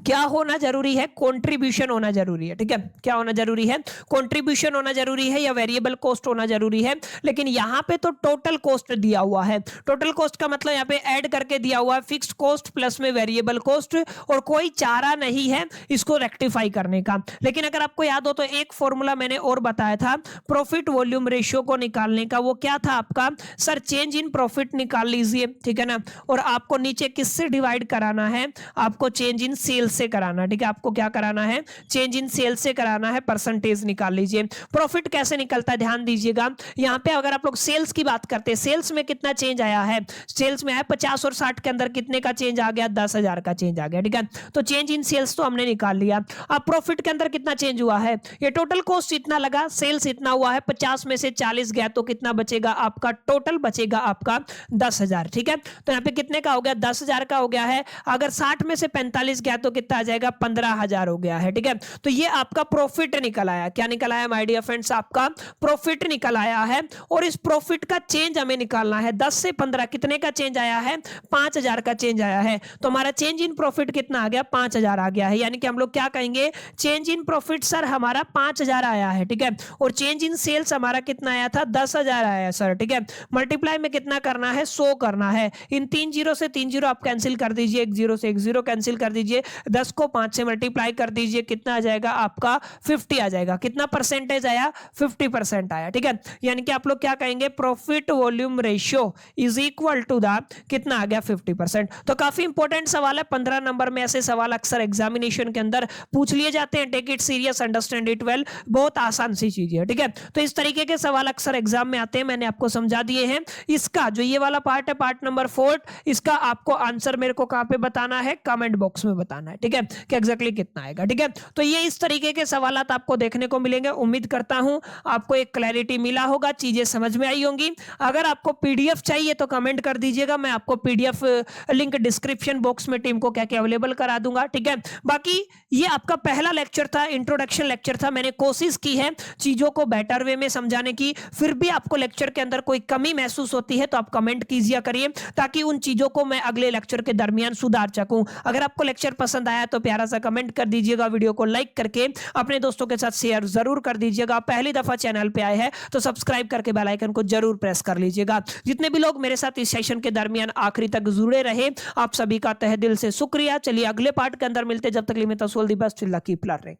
क्या होना जरूरी है, कंट्रीब्यूशन होना जरूरी है, ठीक है। क्या होना जरूरी है, कंट्रीब्यूशन होना जरूरी है या वेरिएबल कॉस्ट होना जरूरी है। लेकिन यहां पे तो टोटल कॉस्ट दिया हुआ है, टोटल कॉस्ट का मतलब यहां पे ऐड करके दिया हुआ है फिक्स्ड कॉस्ट प्लस में वेरिएबल कॉस्ट, और कोई चारा नहीं है इसको रेक्टिफाई करने का। लेकिन अगर आपको याद हो तो एक फॉर्मूला मैंने और बताया था प्रॉफिट वॉल्यूम रेशियो को निकालने का, वो क्या था आपका, सर चेंज इन प्रॉफिट निकाल लीजिए, ठीक है ना, और आपको नीचे किससे डिवाइड कराना है, आपको चेंज इन सेल्स से कराना, ठीक है, आपको क्या कराना है, चेंज इन सेल्स से कराना है, परसेंटेज निकाल लीजिए। प्रॉफिट कैसे निकलता है ध्यान दीजिएगा, यहाँ पे अगर आप लोग सेल्स की बात करते हैं, सेल्स में कितना चेंज आया है, सेल्स में है 50 और 60 के अंदर कितने का चेंज आ गया, 10,000 का चेंज आ गया, ठीक है, तो चेंज इन सेल्स तो हमने निकाल लिया। अब प्रॉफिट के अंदर कितना चेंज हुआ है, ये टोटल कॉस्ट इतना लगा, सेल्स इतना हुआ है, 50 में से 40 गया तो कितना बचेगा आपका, टोटल बचेगा आपका 10,000, ठीक है, तो यहाँ पे कितने का हो गया, 10,000 का हो गया है। अगर 60 में से 45 गया तो कितना आ जाएगा, 15,000 हो गया है, ठीक है, तो ये आपका प्रॉफिट निकल आया। क्या निकल आया माय डियर फ्रेंड्स, आपका प्रॉफिट निकल आया है। और इस प्रॉफिट का चेंज हमें निकालना है, 10 से 15 कितने का चेंज आया है, 5,000 का चेंज आया है, तो हमारा चेंज इन प्रॉफिट कितना आ गया, 5,000 आ गया है। यानी कि हम लोग क्या कहेंगे, चेंज इन प्रॉफिट सर हमारा 5,000 आया है, ठीक है, और चेंज इन सेल्स हमारा कितना आया था, 10,000 आया सर, ठीक है, मल्टीप्लाई में कितना करना है, 100 करना है। इन 3 जीरो से 3 जीरो आप कैंसिल कर दीजिए, 1 जीरो से 1 जीरो कैंसिल कर दीजिए, 10 को 5 से मल्टीप्लाई कर दीजिए, कितना आ जाएगा आपका 50 आ जाएगा। कितना परसेंटेज आया, 50% आया, ठीक है, यानी कि आप लोग क्या कहेंगे, profit volume ratio is equal to the कितना आ गया, 50%। तो काफी इंपॉर्टेंट सवाल है, 15 नंबर में ऐसे सवाल अक्सर एग्जामिनेशन के अंदर पूछ लिए जाते हैं। Take it serious, understand it well, बहुत आसान सी चीज है, ठीक है, तो इस तरीके के सवाल अक्सर एग्जाम में आते हैं, मैंने आपको समझा दिए हैं। इसका जो ये वाला पार्ट है, पार्ट नंबर 4, इसका आपको आंसर मेरे को कहां पे बताना है, कमेंट बॉक्स में बताना है, ठीक है, कि एग्जैक्टली कितना आएगा, ठीक है, तो ये इस तरीके के सवालात आपको देखने को मिलेंगे। उम्मीद करता हूं आपको एक क्लैरिटी मिला होगा, चीजें समझ में आई होंगी। अगर आपको पीडीएफ चाहिए तो कमेंट कर दीजिएगा, मैं आपको पीडीएफ लिंक डिस्क्रिप्शन बॉक्स में टीम को क्या क्या अवेलेबल करा दूंगा, ठीक है। बाकी ये आपका पहला लेक्चर था, इंट्रोडक्शन लेक्चर था, मैंने कोशिश की है चीजों को बेटर वे में समझाने की। फिर भी आपको लेक्चर के अंदर कोई कमी महसूस होती है तो आप कमेंट कीजिए करिए, ताकि उन चीजों को मैं अगले लेक्चर के दरमियान सुधार सकूं। अगर आपको लेक्चर पसंद आया तो प्यारा सा कमेंट कर दीजिएगा, वीडियो को लाइक करके अपने दोस्तों के साथ शेयर जरूर कर दीजिएगा। पहली दफा चैनल पे आए हैं तो सब्सक्राइब करके बेल आइकन को जरूर प्रेस कर लीजिएगा। जितने भी लोग मेरे साथ इस सेशन के दरमियान आखिरी तक जुड़े रहे, आप सभी का तहे दिल से शुक्रिया। चलिए अगले पार्ट के अंदर मिलते, जब तक के लिए कीप लर्निंग।